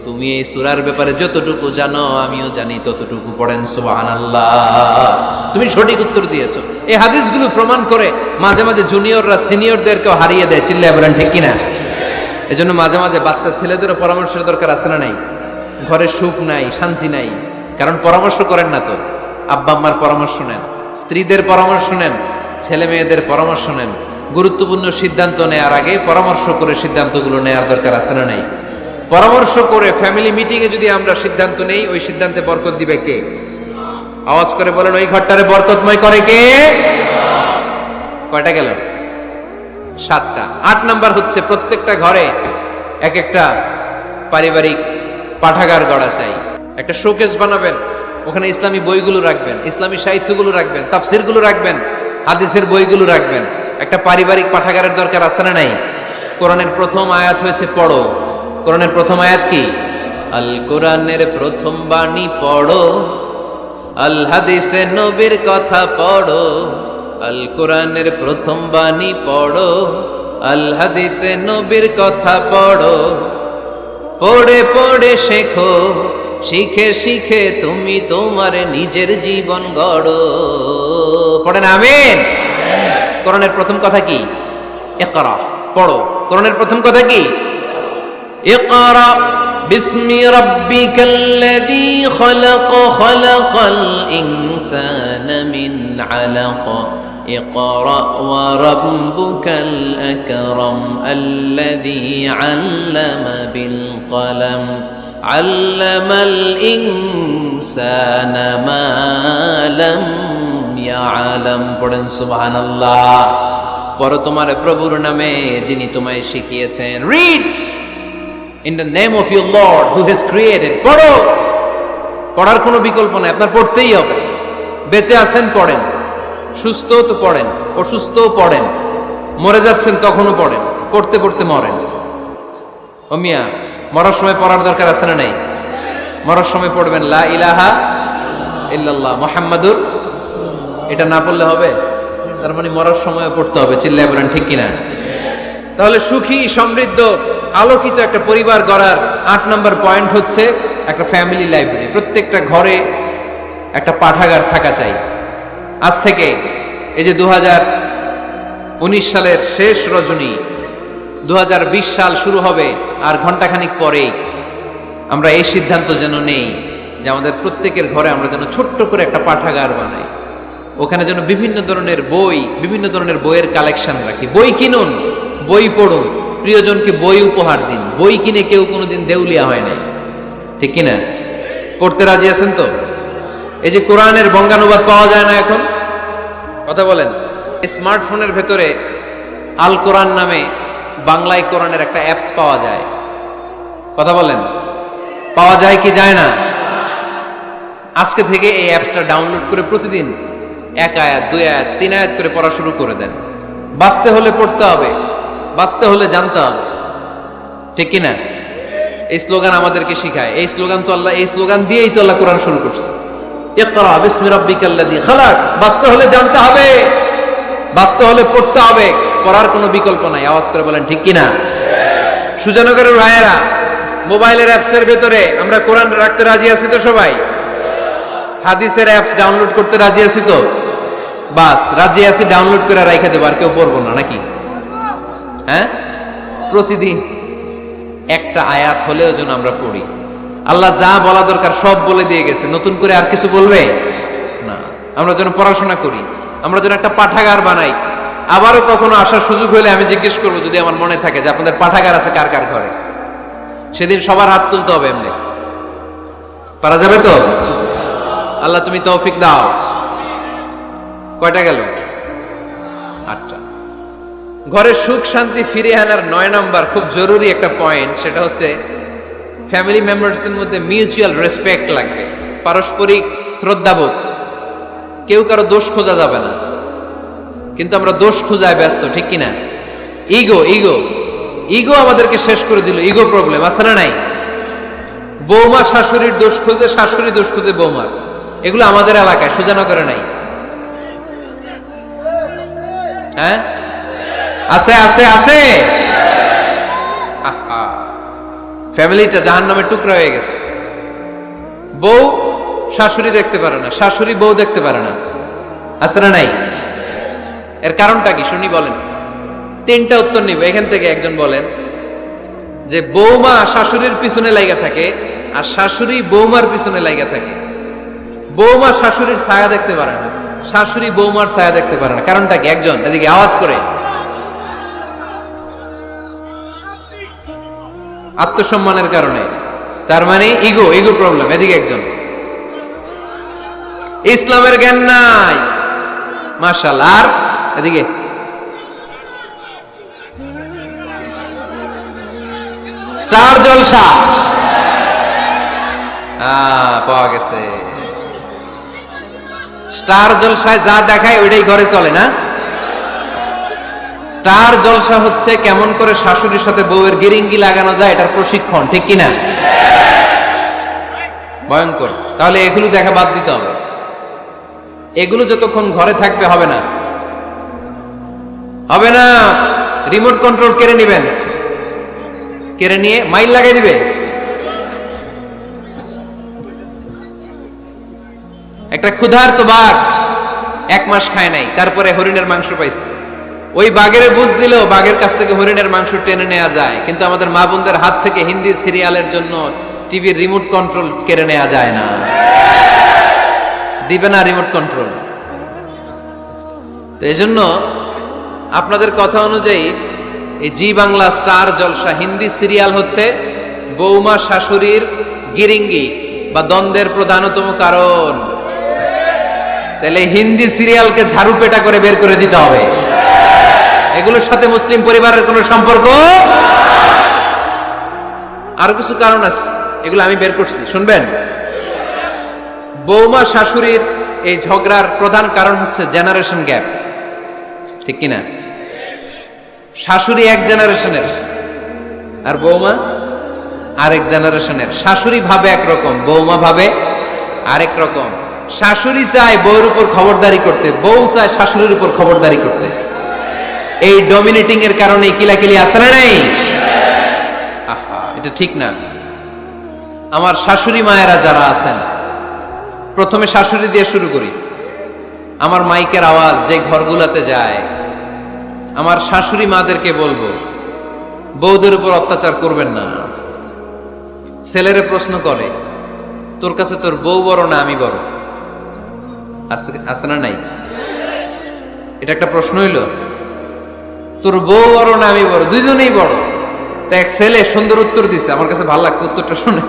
S1: তুমি এই সূরার ব্যাপারে যতটুকু জানো আমিও জানি ততটুকু। পড়েন সুবহানাল্লাহ। তুমি সঠিক উত্তর দিয়েছো। এই হাদিসগুলো প্রমাণ করে মাঝে মাঝে জুনিয়ররা সিনিয়রদেরকেও হারিয়ে দেয়। চিল্লায় বলেন ঠিক কিনা? এজন্য মাঝে মাঝে বাচ্চা ছেলেদেরও পরামর্শের দরকার আছে না নাই? ঘরে সুখ নাই, শান্তি নাই, কারণ পরামর্শ করেন না তো। আব্বা আম্মার পরামর্শ নেন, স্ত্রীদের পরামর্শ নেন, ছেলে মেয়েদের পরামর্শ নেন। গুরুত্বপূর্ণ সিদ্ধান্ত নেওয়ার আগে পরামর্শ করে সিদ্ধান্তগুলো নেওয়ার দরকার আছে না নাই? পরামর্শ করে ফ্যামিলি মিটিং এ যদি আমরা সিদ্ধান্ত নেই, ওই সিদ্ধান্তে বরকত দিবে কে? আওয়াজ করে বলেন, ওই ঘরটারে বরকতময় করে কে? কয়টা গেল? 7টা। 8 নাম্বার হচ্ছে, প্রত্যেকটা ঘরে এক একটা পারিবারিক পাঠাগার গড়া চাই। একটা শোকেস বানাবেন, ওখানে ইসলামী বইগুলো রাখবেন, ইসলামী সাহিত্যগুলো রাখবেন, তাফসিরগুলো রাখবেন, হাদিসের বইগুলো রাখবেন। একটা পারিবারিক পাঠাগারের দরকার আছে না নাই? কোরআনের প্রথম আয়াত হয়েছে পড়ো। কোরআনের প্রথম আয়াত কি? আল কোরআনের প্রথম বাণী পড়ো, আল হাদিসে নবীর কথা পড়ো। আল কোরআনের প্রথম বাণী পড়ো, আল হাদিসে নবীর কথা পড়ো। পড়ে পড়ে শেখো, শিখে শিখে তুমি তোমার নিজের জীবন গড়ো। পড়েন আমিন। কোরআনের প্রথম কথা কি? ইকরা, পড়ো। কোরআনের প্রথম কথা কি? ইকরা বিসমি রাব্বিকাল্লাযী খলাক, খলাকাল ইনসানা মিন আলাক। ইকরা ওয়া রাব্বুকাল আকরাম আল্লাযী আল্লামা বিল কলম আল্লামাল ইনসানা মা লাম ইয়ালাম। পড়েন সুবহানাল্লাহ। পড়ো তোমার প্রভুর নামে যিনি তোমায় শিখিয়েছেন। Read in the name of your Lord who has created. পড়ো। পড়ার কোনো বিকল্প নাই, আপনার পড়তেই হবে। বেঁচে আছেন পড়েন, সুস্থ তো পড়েন, অসুস্থও পড়েন, মরে যাচ্ছেন তখনও পড়েন, পড়তে পড়তে মরেন। ও মিয়া, মরার সময় পড়ার দরকার আছে না নাই? মরার সময় পড়বেন লা ইলাহা ইল্লাল্লাহ মুহাম্মাদুর। এটা না পড়লে হবে? তার মানে মরার সময় পড়তে হবে। চিল্লায় বলেন ঠিক কিনা? তাহলে সুখী, সমৃদ্ধ, আলোকিত একটা পরিবার গড়ার 8 নম্বর পয়েন্ট হচ্ছে একটা ফ্যামিলি লাইব্রেরি। প্রত্যেকটা ঘরে একটা পাঠাগার থাকা চাই। আজ থেকে এই যে 2019 সালের শেষ রজনী, 2020 সাল শুরু হবে আর ঘন্টাখানিক পরেই আমরা এই সিদ্ধান্ত যেন নেই যে আমাদের প্রত্যেকের ঘরে আমরা যেন ছোট্ট করে একটা পাঠাগার বানাই, ওখানে যেন বিভিন্ন ধরনের বই, বিভিন্ন ধরনের বইয়ের কালেকশন রাখি। বই কিনুন, বই পড়ুন, প্রিয়জনকে বই উপহার দিন। বই কিনে কেউ কোনোদিন দেউলিয়া হয় নাই, ঠিক কিনা? পড়তে রাজি আছেন তো? এই যে কোরআনের বঙ্গানুবাদ পাওয়া যায় না এখন, কথা বলেন। স্মার্টফোনের ভেতরে আল কোরআন নামে বাংলায় কোরআনের একটা অ্যাপস পাওয়া যায়, কথা বলেন, পাওয়া যায় কি যায় না? আজকে থেকে এই অ্যাপসটা ডাউনলোড করে প্রতিদিন 1 আয়াত 2 আয়াত 3 আয়াত করে পড়া শুরু করে দেন। বাঁচতে হলে পড়তে হবে, বাঁচতে হলে জানতে হবে, ঠিক কিনা? এই স্লোগান আমাদেরকে শিখায়। এই স্লোগান তো আল্লাহ, এই স্লোগান দিয়েই তো আল্লাহ কোরআন শুরু করছে, ইকরা বিসমি রাব্বিকাল্লাযী খালাক। বাঁচতে হলে জানতে হবে, বাঁচতে হলে পড়তে হবে, পড়ার কোনো বিকল্প নাই। আওয়াজ করে বলেন ঠিক কিনা? সুজানগরের ভাইয়েরা, মোবাইলের অ্যাপসের ভেতরে আমরা কোরআন রাখতে রাজি আছি তো সবাই? হাদিসের অ্যাপস ডাউনলোড করতে রাজি আছি তো? বাস রাজি আছি, ডাউনলোড করে রাইখা দেবো, আর কেউ পড়বো না নাকি? হ্যাঁ, প্রতিদিন একটা আয়াত হলেও যেন আমরা পড়ি। আল্লাহ যা বলা দরকার সব বলে দিয়ে গেছে, নতুন করে আর কিছু বলবে না। আমরা যেন পড়াশোনা করি, আমরা যেন একটা পাঠাগার বানাই। আবারও কখনো আসার সুযোগ হলে আমি জিজ্ঞেস করবো, যদি আমার মনে থাকে, যে আপনাদের পাঠাগার আছে কার কার ঘরে। সেদিন সবার হাত তুলতে হবে, এমনি পারা যাবে তো? আল্লাহ তুমি তৌফিক দাও। কয়টা গেল? 8টা। ঘরে সুখ শান্তি ফিরে আনার 9 নাম্বার খুব জরুরি একটা পয়েন্ট, সেটা হচ্ছে ফ্যামিলি মেম্বারসদের মধ্যে মিউচুয়াল রেসপেক্ট লাগবে, পারস্পরিক শ্রদ্ধাবোধ। কেউ কারো দোষ খোঁজা যাবে না, কিন্তু আমরা দোষ খোঁজায় ব্যস্ত, ঠিক কিনা? ইগো ইগো ইগো আমাদেরকে শেষ করে দিল। ইগো প্রবলেম আছে না নাই? বৌমা শাশুড়ির দোষ খুঁজে, শাশুড়ি দোষ খুঁজে বৌমার। এগুলো আমাদের এলাকায়, সুজানগরে নাই। হ্যাঁ, আছে আছে আছে। ফ্যামিলিটা জাহান্নামের টুকরা হয়ে গেছে। বউ শাশুড়ি দেখতে পারে না, শাশুড়ি বউ দেখতে পারে না, আছে না নাই? এর কারণটা কি শুনি, বলেন। 3টা উত্তর নিব এখান থেকে। একজন বলেন যে বৌমা শাশুড়ির পিছনে লাগা থাকে, আর শাশুড়ি বৌমার পিছনে লাগা থাকে। বৌমা শাশুড়ির ছায়া দেখতে পারে না, শাশুড়ি বৌমার ছায়া দেখতে পারে না। কারণটা কি? একজন এদিকে আওয়াজ করে। আত্মসম্মানের কারণে, তার মানে ইগো ইগো প্রবলেম। এদিকে একজন। ইসলামের জ্ঞান নাই, মাশাআল্লাহ। আর এদিকে স্টার জলসা পাওয়া গেছে। স্টার জলসায় যা দেখায় ওইটাই ঘরে চলে না। স্টার জলসা হচ্ছে কেমন করে শাশুড়ির সাথে বউয়ের গিরিঙ্গি লাগানো যায়, এটার প্রশিক্ষণ, ঠিক কিনা? ভয়ঙ্কর। তাহলে এগুলো দেখা বাদ দিতে হবে। এগুলো যতক্ষণ ঘরে থাকবে হবে না, হবে না। রিমোট কন্ট্রোল কেড়ে নিবেন, কেড়ে নিয়ে মাইল লাগাই দিবে। একটা ক্ষুধার্ত বাঘ 1 মাস খায় নাই, তারপরে হরিণের মাংস পাইছে। ওই বাঘের বুঝ দিলেও বাঘের কাছ থেকে হরিণের মাংস টেনে নেওয়া যায়, কিন্তু আমাদের মা বোনদের হাত থেকে হিন্দি সিরিয়ালের জন্য টিভির রিমোট কন্ট্রোল কেড়ে নেওয়া যায় না। দিবে না রিমোট কন্ট্রোল। তো এই জন্য আপনাদের কথা অনুযায়ী এই জি বাংলা স্টার জলসা হিন্দি সিরিয়াল হচ্ছে বৌমা শাশুড়ির গিরিঙ্গি বা দ্বন্দ্বের প্রধানতম কারণ। তাহলে হিন্দি সিরিয়ালকে ঝাড়ু পেটা করে বের করে দিতে হবে। এগুলোর সাথে মুসলিম পরিবারের কোনো সম্পর্ক। আরো কিছু কারণ আছে, এগুলো আমি বের করছি, শুনবেন। বৌমা শাশুড়ির এই ঝগড়ার প্রধান কারণ হচ্ছে জেনারেশন গ্যাপ, ঠিক কিনা? শাশুড়ি 1 জেনারেশনের আর বৌমা আরেক জেনারেশনের। শাশুড়ি ভাবে একরকম, বৌমা ভাবে আরেক রকম। শাশুড়ি চায় বউর উপর খবরদারি করতে, বউ চায় শাশুড়ির উপর খবরদারি করতে। এই ডমিনেটিং এর কারণে কিলাকিলি আছে না নাই? এটা ঠিক না। আমার শাশুড়ি মায়েরা যারা আছেন, প্রথমে শাশুড়ি দিয়ে শুরু করি। আমার মাইকের আওয়াজ যে ঘরগুলাতে যায়, আমার শাশুড়ি মাদেরকে বলবো, বউদের উপর অত্যাচার করবেন না। ছেলেরে প্রশ্ন করে, তোর কাছে তোর বউ বড় না আমি বড়? আছে না নাই? এটা একটা প্রশ্ন হইল। তোর বউ বড় না আমি বড়? দুইজনেই বড়। তা এক ছেলে সুন্দর উত্তর দিছে, আমার কাছে ভালো লাগছে উত্তরটা শুনে।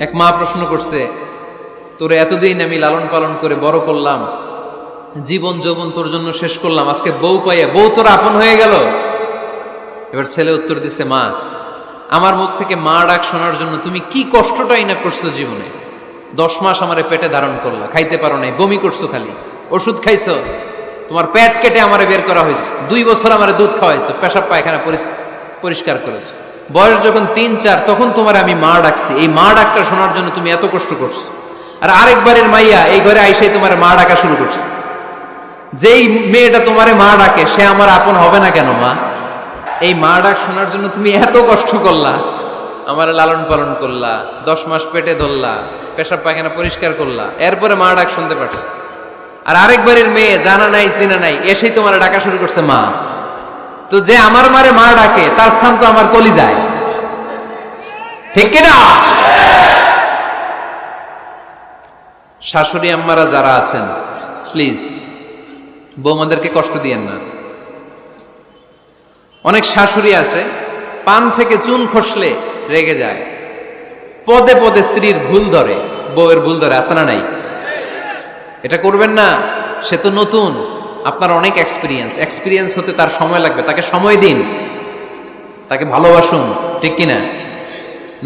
S1: এক মা প্রশ্ন করছে, তোর এতদিন আমি লালন পালন করে বড় করলাম, জীবন যৌবন তোর জন্য শেষ করলাম, আজকে বউ পাইয়া বউ তোর আপন হয়ে গেল? এবার ছেলে উত্তর দিছে, মা, আমার মুখ থেকে মা ডাক শোনার জন্য তুমি কি কষ্টটাই না করছো জীবনে। 10 মাস আমারে পেটে ধারণ করলা, খাইতে পারো নাই, বমি করছো, খালি ওষুধ খাইছো, তোমার পেট কেটে আমারে বের করা হয়েছে, 2 বছর আমারে দুধ খাওয়াইছো, পেশাব পায়খানা পরিষ্কার করেছো, বয়স যখন 3-4 তখন তোমার আমি মা ডাকছি। এই মা ডাকটা শোনার জন্য তুমি এত কষ্ট করছো, আর আরেকবারের মাইয়া এই ঘরে আইসাই তোমার মা ডাকা শুরু করছে। যেই মেয়েটা তোমারে মা ডাকে সে আমার আপন হবে না কেন মা? এই মা ডাক শোনার জন্য তুমি এত কষ্ট করলা, আমার লালন পালন করলা, 10 মাস পেটে ধরলা, পেশাব পায়খানা পরিষ্কার করলা, এরপরে মা ডাক শুনতে পারছো। আর আরেকবারের মেয়ে জানা নাই চিনা নাই এসেই তোমার ডাকা শুরু করছে মা। তো যে আমার মারে মা ডাকে তার স্থান তো আমার কলিজায়, ঠিক কিনা? শাশুড়ি আম্মারা যারা আছেন, প্লিজ বৌমাদেরকে কষ্ট দিয়েন না। অনেক শাশুড়ি আছে পান থেকে চুন খসলে রেগে যায়, পদে পদে স্ত্রীর ভুল ধরে, বউয়ের ভুল ধরে, আছে না নাই? এটা করবেন না। সে তো নতুন, আপনার অনেক এক্সপিরিয়েন্স হতে তার সময় লাগবে, তাকে সময় দিন, তাকে ভালোবাসুন, ঠিক কিনা?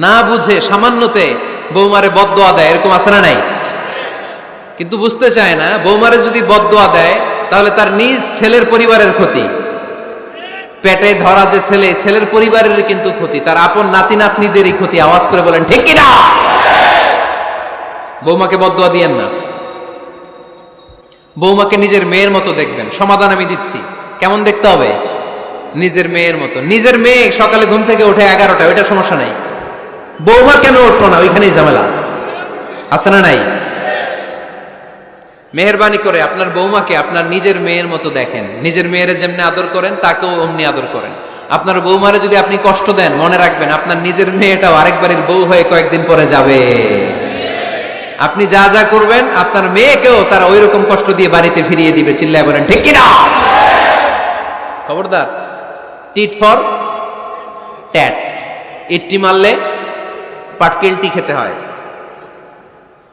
S1: না বুঝে সামান্যতে বৌমারে বদদোয়া দেয়, এরকম আছে না নাই? কিন্তু বুঝতে চায় না, বৌমারে যদি বদদোয়া দেয় তাহলে তার নিজ ছেলের পরিবারের ক্ষতি, পেটে ধরা যে ছেলে, ছেলের পরিবারের কিন্তু ক্ষতি, তার আপন নাতি নাতনিদেরই ক্ষতি। আওয়াজ করে বলেন ঠিক কিনা? বৌমাকে বদদোয়া দিয়েন না। বৌমাকে নিজের মেয়ের মতো দেখবেন। সমাধান আমি দিচ্ছি, কেমন দেখতে হবে? নিজের মেয়ের মতো। নিজের মেয়ে সকালে ঘুম থেকে ওঠে 11টা, ওইটা সমস্যা নাই। বৌমা কেন উঠলো না, ওইখানেই ঝামেলা, আছে না নাই? মেহেরবানি করে আপনার বৌমাকে আপনার নিজের মেয়ের মতো দেখেন। নিজের মেয়েরে যেমনি আদর করেন তাকেও অমনি আদর করেন। আপনার বৌমারে যদি আপনি কষ্ট দেন, মনে রাখবেন আপনার নিজের মেয়েটাও আরেকবারের বউ হয়ে কয়েকদিন পরে যাবে। আপনি যা যা করবেন আপনার মেয়েকেও তারা ওই রকম কষ্ট দিয়ে বাড়িতে ফিরিয়ে দিবে। চিল্লায় বলেন ঠিক কিনা? খবরদার, টিট ফর ট্যাট। ইট্টি মারলে পাটকেলটি খেতে হয়।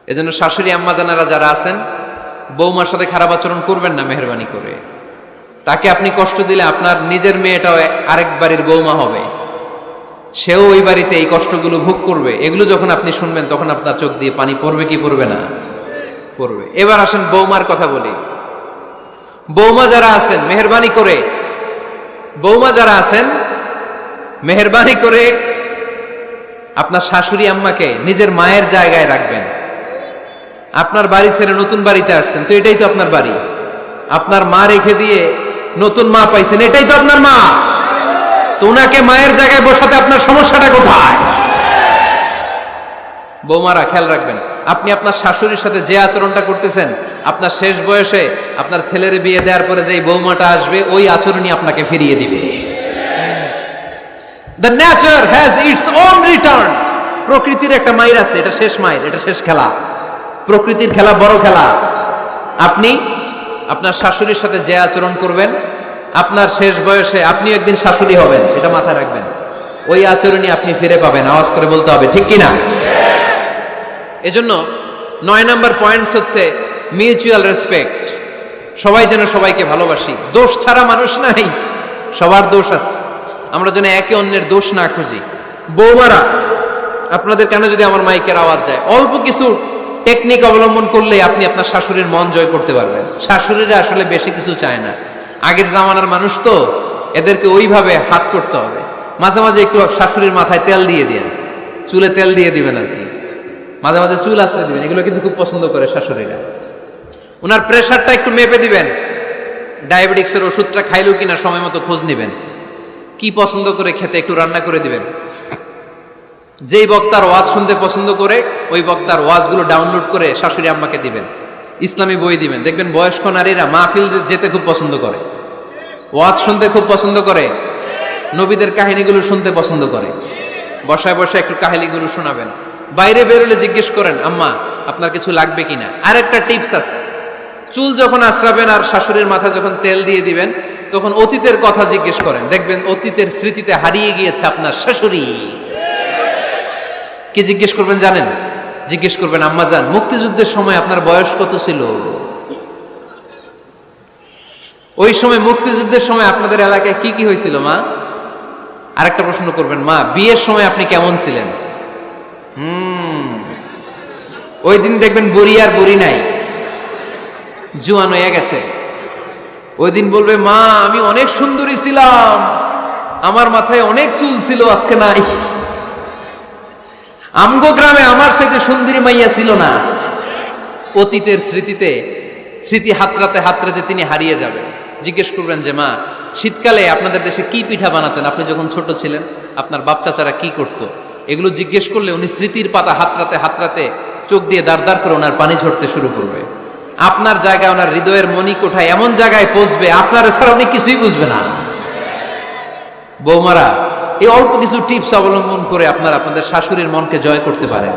S1: এজন্য শাশুড়ি আম্মা জানারা যারা আছেন, বৌমার সাথে খারাপ আচরণ করবেন না মেহেরবানি করে। তাকে আপনি কষ্ট দিলে আপনার নিজের মেয়েটাও আরেক বাড়ির বৌমা হবে, সেও ওই বাড়িতে এই কষ্টগুলো ভোগ করবে। এগুলো যখন আপনি শুনবেন তখন আপনার চোখ দিয়ে পানি পড়বে কি পড়বে না? পড়বে। এবার আসেন বৌমার কথা বলি। বৌমা যারা আছেন মেহেরবানি করে, বৌমা যারা আছেন মেহেরবানি করে আপনার শাশুড়ি আম্মাকে নিজের মায়ের জায়গায় রাখবেন। আপনার বাড়ি ছেড়ে নতুন বাড়িতে আসছেন, তো এটাই তো আপনার বাড়ি। আপনার মা রেখে দিয়ে নতুন মা পাইছেন, এটাই তো আপনার মা। তো ওনাকে মায়ের জায়গায় বসাতে আপনার সমস্যাটা কোথায়? বৌমারা খেয়াল রাখবেন, আপনি আপনার শাশুড়ির সাথে যে আচরণটা করতেছেন, আপনার শেষ বয়সে আপনার ছেলের বিয়ে দেওয়ার পরে যে বৌমাটা আসবে ওই আচরণই আপনাকে ফিরিয়ে দিবে। The nature has its own return. প্রকৃতির একটা মাইর আছে, এটা শেষ মাইর, এটা শেষ খেলা। প্রকৃতির খেলা বড় খেলা। আপনি আপনার শাশুড়ির সাথে যে আচরণ করবেন, আপনার শেষ বয়সে আপনি একদিন শাশুড়ি হবেন, এটা মাথায় রাখবেন। ওই আচরণই আপনি ফিরে পাবেন। আওয়াজ করে বলতে হবে ঠিক কিনা? এজন্য 9 নাম্বার পয়েন্টস হচ্ছে মিউচুয়াল রেসপেক্ট। সবাই যেন সবাইকে ভালোবাসি। দোষ ছাড়া মানুষ নাই, সবার দোষ আছে। আমরা যেন একে অন্যের দোষ না খুঁজি। বৌমারা, আপনাদের কানে যদি আমার মাইকের আওয়াজ যায়, অল্প কিছু টেকনিক অবলম্বন করলেই আপনি আপনার শাশুড়ির মন জয় করতে পারবেন। শাশুড়িরা আসলে বেশি কিছু চায় না, আগের জামানার মানুষ তো, এদেরকে ওইভাবে হাত করতে হবে। মাঝে মাঝে একটু শাশুড়ির মাথায় তেল দিয়ে দিন, চুলে তেল দিয়ে দিবেন আর কি, মাঝে মাঝে চুল আশ্রয় দিবেন, এগুলো কিন্তু খুব পছন্দ করে শাশুড়িরা। ওনার প্রেশারটা একটু মেপে দিবেন, ডায়াবেটিক্সের ওষুধটা খাইলো কিনা সময় মতো খোঁজ নিবেন, কি পছন্দ করে খেতে একটু রান্না করে দিবেন। যেই বক্তার ওয়াজ শুনতে পছন্দ করে ওই বক্তার ওয়াজগুলো ডাউনলোড করে শাশুড়ি আম্মাকে দিবেন, ইসলামী বই দিবেন। দেখবেন বয়স্ক নারীরা মাহফিল যেতে খুব পছন্দ করে, ওয়াজ শুনতে খুব পছন্দ করে। নবীদের কাহিনীগুলো শুনতে পছন্দ করে, বসায় বসায় একটু কাহিনীগুলো শোনাবেন। বাইরে বেরোলে জিজ্ঞেস করেন, আম্মা আপনার কিছু লাগবে কিনা। আর একটা টিপস আছে, চুল যখন আশ্রাবেন আর শাশুড়ির মাথায় যখন তেল দিয়ে দিবেন, তখন অতীতের কথা জিজ্ঞেস করেন, দেখবেন অতীতের স্মৃতিতে হারিয়ে গিয়েছে আপনার শাশুড়ি। কি জিজ্ঞেস করবেন জানেন? জিজ্ঞেস করবেন, আম্মা জান, মুক্তিযুদ্ধের সময় আপনার বয়স কত ছিল? ওই সময় মুক্তিযুদ্ধের সময় আপনাদের এলাকায় কি কি হয়েছিল মা? আরেকটা প্রশ্ন করবেন, মা বিয়ের সময় আপনি কেমন ছিলেন? ওই দিন দেখবেন বুড়ি আর বুড়ি নাই, জুয়ান হয়ে গেছে। ওই দিন বলবে, মা আমি অনেক সুন্দরী ছিলাম, আমার মাথায় অনেক চুল ছিল, আজকে নাই। আমগো গ্রামে আমার সাথে সুন্দরী মাইয়া ছিল না। অতীতের স্মৃতিতে, স্মৃতি হাতড়াতে হাতড়াতে তিনি হারিয়ে যাবেন। জিজ্ঞেস করবেন যে, মা শীতকালে আপনাদের দেশে কি পিঠা বানাতেন আপনি যখন ছোট ছিলেন? আপনার বাপ চাচারা কি করতো? এগুলো জিজ্ঞেস করলে উনি স্মৃতির পাতা হাতড়াতে হাতড়াতে চোখ দিয়ে দাঁড় দাঁড় করে ওনার পানি ঝরতে শুরু করবে। আপনার জায়গায়, ওনার হৃদয়ের মনি কোঠায় এমন জায়গায় পৌঁছবে, আপনার ছাড়া উনি কিছুই বুঝবে না। বৌমারা, এই অল্প কিছু টিপস অবলম্বন করে আপনারা আপনাদের শাশুড়ির মনকে জয় করতে পারেন।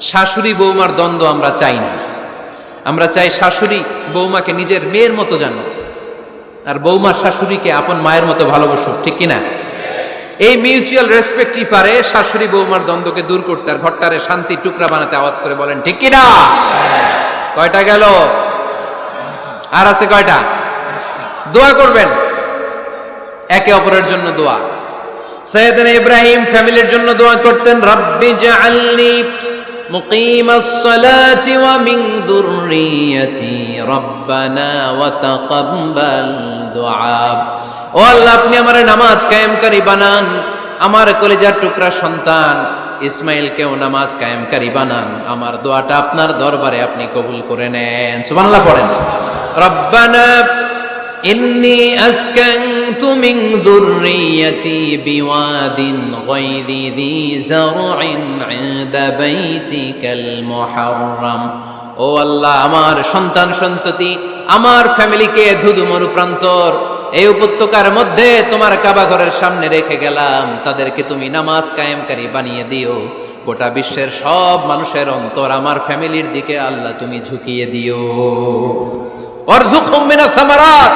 S1: শাশুড়ি বৌমার দ্বন্দ্ব আমরা চাই না। আমরা চাই শাশুড়ি বৌমাকে নিজের মেয়ের মতো জানো, আর বৌমার শাশুড়িকে আপন মায়ের মতো ভালোবাসুক, ঠিক কিনা? এই মিউচুয়াল রেসপেক্টই পারে শাশুড়ি বৌমার দ্বন্দ্বকে দূর করতে, আর ঘরটারে শান্তি টুকরা বানাতে। আওয়াজ করে বলেন ঠিক কিনা? কয়টা গেল? আর আছে কয়টা? দোয়া করবেন একে অপরের জন্য। দোয়া, সাইয়েদনা ইব্রাহিম ফ্যামিলির জন্য দোয়া করতেন, রাব্বি জাআলনি মুকিমাস সালাতি ওয়া মিন যুররিয়াতি রাব্বানা ওয়া তাকাব্বাল দুআ। ও আল্লাহ, আপনি আমারে নামাজ কায়েমকারী বানান, আমার কলিজার টুকরা সন্তান ইসমাইলকেও নামাজ কায়েমকারী বানান। আমার দোয়াটা আপনার দরবারে আপনি কবুল করে নেন। সুবহানাল্লাহ পড়েন। রব্বানা ইন্নী আসকানতু মিন যুররিয়াতি বিওয়াদিন গায়রি যী যারইন ইনদা বাইতিকাল মুহাররাম। ও আল্লাহ, আমার সন্তান সন্ততি, আমার ফ্যামিলিকে ধুধু মরুপ্রান্তর এই উপত্যকার মধ্যে তোমার কাবা ঘরের সামনে রেখে গেলাম, তাদেরকে তুমি নামাজ কায়েমকারী বানিয়ে দিও। গোটা বিশ্বের সব মানুষের অন্তর আমার ফ্যামিলির দিকে আল্লাহ তুমি ঝুঁকিয়ে দিও। ওয়ারযুকহুম মিনাস সামারাত,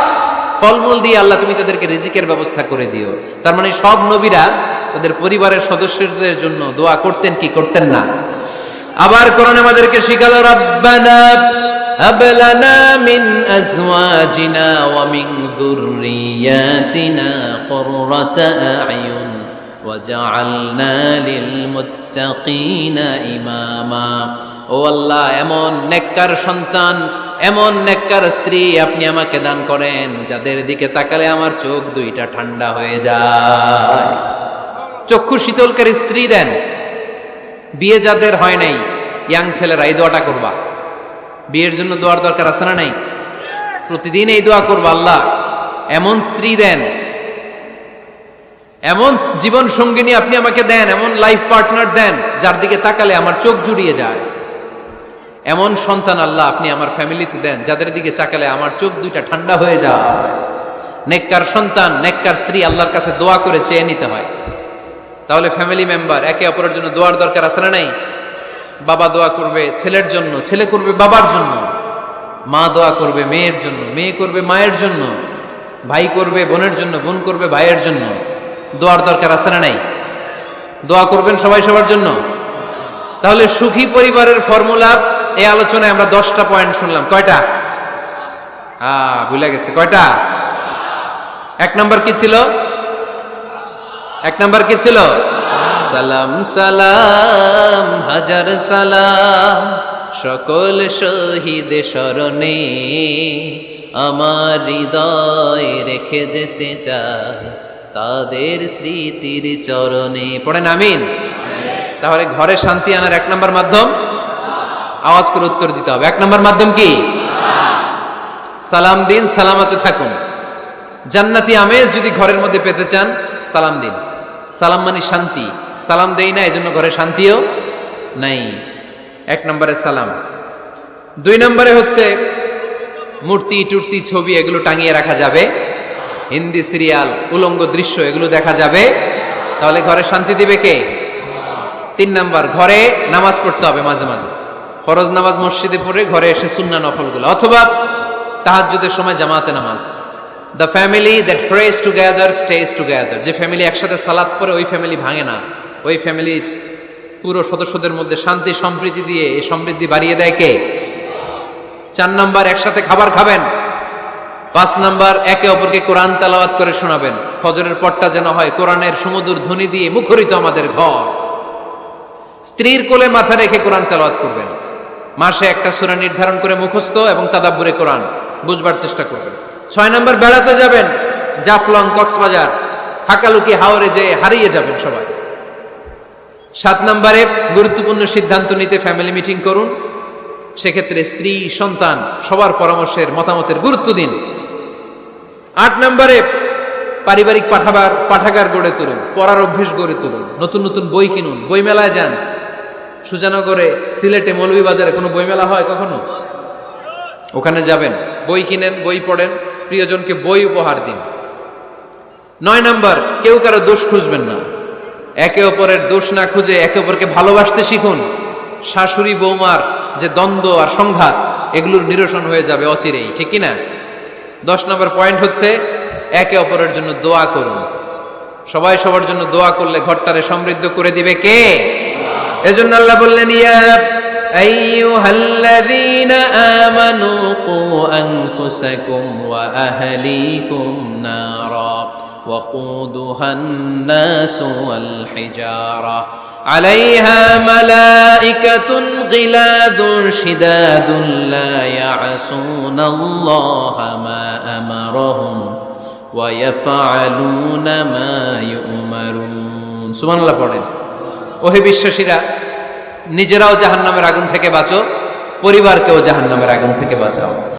S1: ফলমূল দিয়ে আল্লাহ তুমি তাদেরকে রিজিকের ব্যবস্থা করে দিও। তার মানে সব নবীরা তাদের পরিবারের সদস্যদের জন্য দোয়া করতেন কি করতেন না? আবার কোরআন আমাদেরকে শিখালো, রব্বানা হাব লানা মিন আজওয়াজিনা ওয়া মিন যুররিয়াতিনা কুররাতা আ'য়ুন ওয়াজআলনা লিল মুত্তাকিনা ইমামা। ও আল্লাহ, এমন নেককার সন্তান, এমন নেককার স্ত্রী আপনি আমাকে দান করেন, যাদের দিকে তাকালে আমার চোখ দুইটা ঠান্ডা হয়ে যায়। চক্ষু শীতলকারী স্ত্রী দেন। বিয়ে যাদের হয় নাই, ইয়াং ছেলেরা এই দোয়াটা করবা। বিয়ের জন্য দোয়ার দরকার আছে না নাই? প্রতিদিন এই দোয়া করবা, আল্লাহ এমন স্ত্রী দেন, এমন জীবন সঙ্গিনী আপনি আমাকে দেন, এমন লাইফ পার্টনার দেন যার দিকে তাকালে আমার চোখ জুড়িয়ে যায়। এমন সন্তান আল্লাহ আপনি আমার ফ্যামিলিতে দেন, যাদের দিকে তাকালে আমার চোখ দুইটা ঠান্ডা হয়ে যায়। নেককার সন্তান, নেককার স্ত্রী আল্লাহর কাছে দোয়া করে চেয়ে নিতে হয়। তাহলে ফ্যামিলি মেম্বার একে অপরের জন্য দোয়ার দরকার আছে না নাই? বাবা দোয়া করবে ছেলের জন্য, ছেলে করবে বাবার জন্য, মা দোয়া করবে মেয়ের জন্য, মেয়ে করবে মায়ের জন্য, ভাই করবে বোনের জন্য, বোন করবে ভাইয়ের জন্য। দোয়ার দরকার আছে না নাই? দোয়া করবেন সবাই সবার জন্য। তাহলে সুখী পরিবারের ফর্মুলা, এই আলোচনায় আমরা 10টা পয়েন্ট শুনলাম। কয়টা? ভুলে গেছে। কয়টা? 1 নাম্বার কি ছিল? 1 নাম্বার কি ছিল? সালাম সালাম হাজার সালাম সকল শহীদ স্মরণে, আমার হৃদয় রেখে যেতে চাই তাদের স্মৃতির চরণে। পড়েন আমিন। তাহলে ঘরে শান্তি আনার 1 নাম্বার মাধ্যম, আওয়াজ করে উত্তর দিতে হবে। 1 নাম্বার মাধ্যম কি? সালাম দিন, সালামতে থাকুন। জান্নাতি আমেজ যদি ঘরের মধ্যে পেতে চান, সালাম দিন। সালাম মানে শান্তি। সালাম দেই না, এজন্য ঘরে শান্তিও নাই। 1 নম্বরে সালাম। 2 নম্বরে হচ্ছে মূর্তি টুর্তি ছবি এগুলো টাঙিয়ে রাখা যাবে, হিন্দি সিরিয়াল, উলঙ্গ দৃশ্য এগুলো দেখা যাবে, তাহলে ঘরে শান্তি দিবে কে? 3 নাম্বার, ঘরে নামাজ পড়তে হবে মাঝে মাঝে। ফরজ নামাজ মসজিদে পড়ে ঘরে এসে সুন্নাহ নফলগুলো, অথবা তাহাজ্জুদের সময় জামাতে নামাজ। The family that prays together stays together. যে ফ্যামিলি একসাথে সালাত পড়ে ওই ফ্যামিলি ভাঙে না। ওই ফ্যামিলির পুরো সদস্যদের মধ্যে শান্তি সম্প্রীতি দিয়ে এই সমৃদ্ধি বাড়িয়ে দেয় কে? 4 নাম্বার, একসাথে খাবার খাবেন। 5 নাম্বার, একে অপরকে কোরআন তেলাওয়াত করে শোনাবেন। ফজরের পরটা যেন হয় কোরআনের সুমধুর ধ্বনি দিয়ে মুখরিত আমাদের ঘর। স্ত্রীর কোলে মাথা রেখে কোরআন তেলাওয়াত করবেন। মাসে একটা সূরা নির্ধারণ করে মুখস্থ এবং তাদাব্বুরে কোরআন বুঝবার চেষ্টা করবেন। 6 নাম্বার, বেড়াতে যাবেন। জাফলং, কক্সবাজার, হাকালুকি, হাওরে যে হারিয়ে যাবেন সবাই। 7 নাম্বারে, গুরুত্বপূর্ণ সিদ্ধান্ত নিতে ফ্যামিলি মিটিং করুন। সেক্ষেত্রে স্ত্রী, সন্তান সবার পরামর্শের, মতামতের গুরুত্ব দিন। 8 নাম্বারে, পারিবারিক পাঠাগার গড়ে তুলুন, পড়ার অভ্যেস গড়ে তুলুন, নতুন নতুন বই কিনুন, বই মেলায় যান। সুজানগরে, সিলেটে, মৌলভীবাজারে কোনো বই মেলা হয় কখনো? ওখানে যাবেন, বই কিনেন, বই পড়েন, প্রিয়জনকে বই উপহার দিন। 9 নাম্বার, কেউ কারো দোষ খুঁজবেন না। একে অপরের দোষ না খুঁজে একে অপরকে ভালোবাসতে শিখুন। শাশুড়ি বৌমার যে দ্বন্দ্ব আর সংঘাত, এগুলোর নিরসন হয়ে যাবে অচিরেই, ঠিক কিনা? 10 নম্বর পয়েন্ট হচ্ছে, একে অপরের জন্য দোয়া করুন। সবাই সবার জন্য দোয়া করলে ঘরটারে সমৃদ্ধ করে দিবে কে? এজন্য আল্লাহ বললেন, ইয়া আইয়ুহাল্লাযীনা আমানু কু আনফুসাকুম ওয়া আহলিকুম নারা وقودها الناس والحجارة عليها ملائكة غلاظ شداد لا يعصون الله ما أمرهم ويفعلون ما يؤمرون। সুবহানাল্লাহ পড়েন। ওহে বিশ্বাসীরা, নিজেরাও জাহান্নামের আগুন থেকে বাঁচো, পরিবারকেও জাহান্নামের আগুন থেকে বাঁচাও।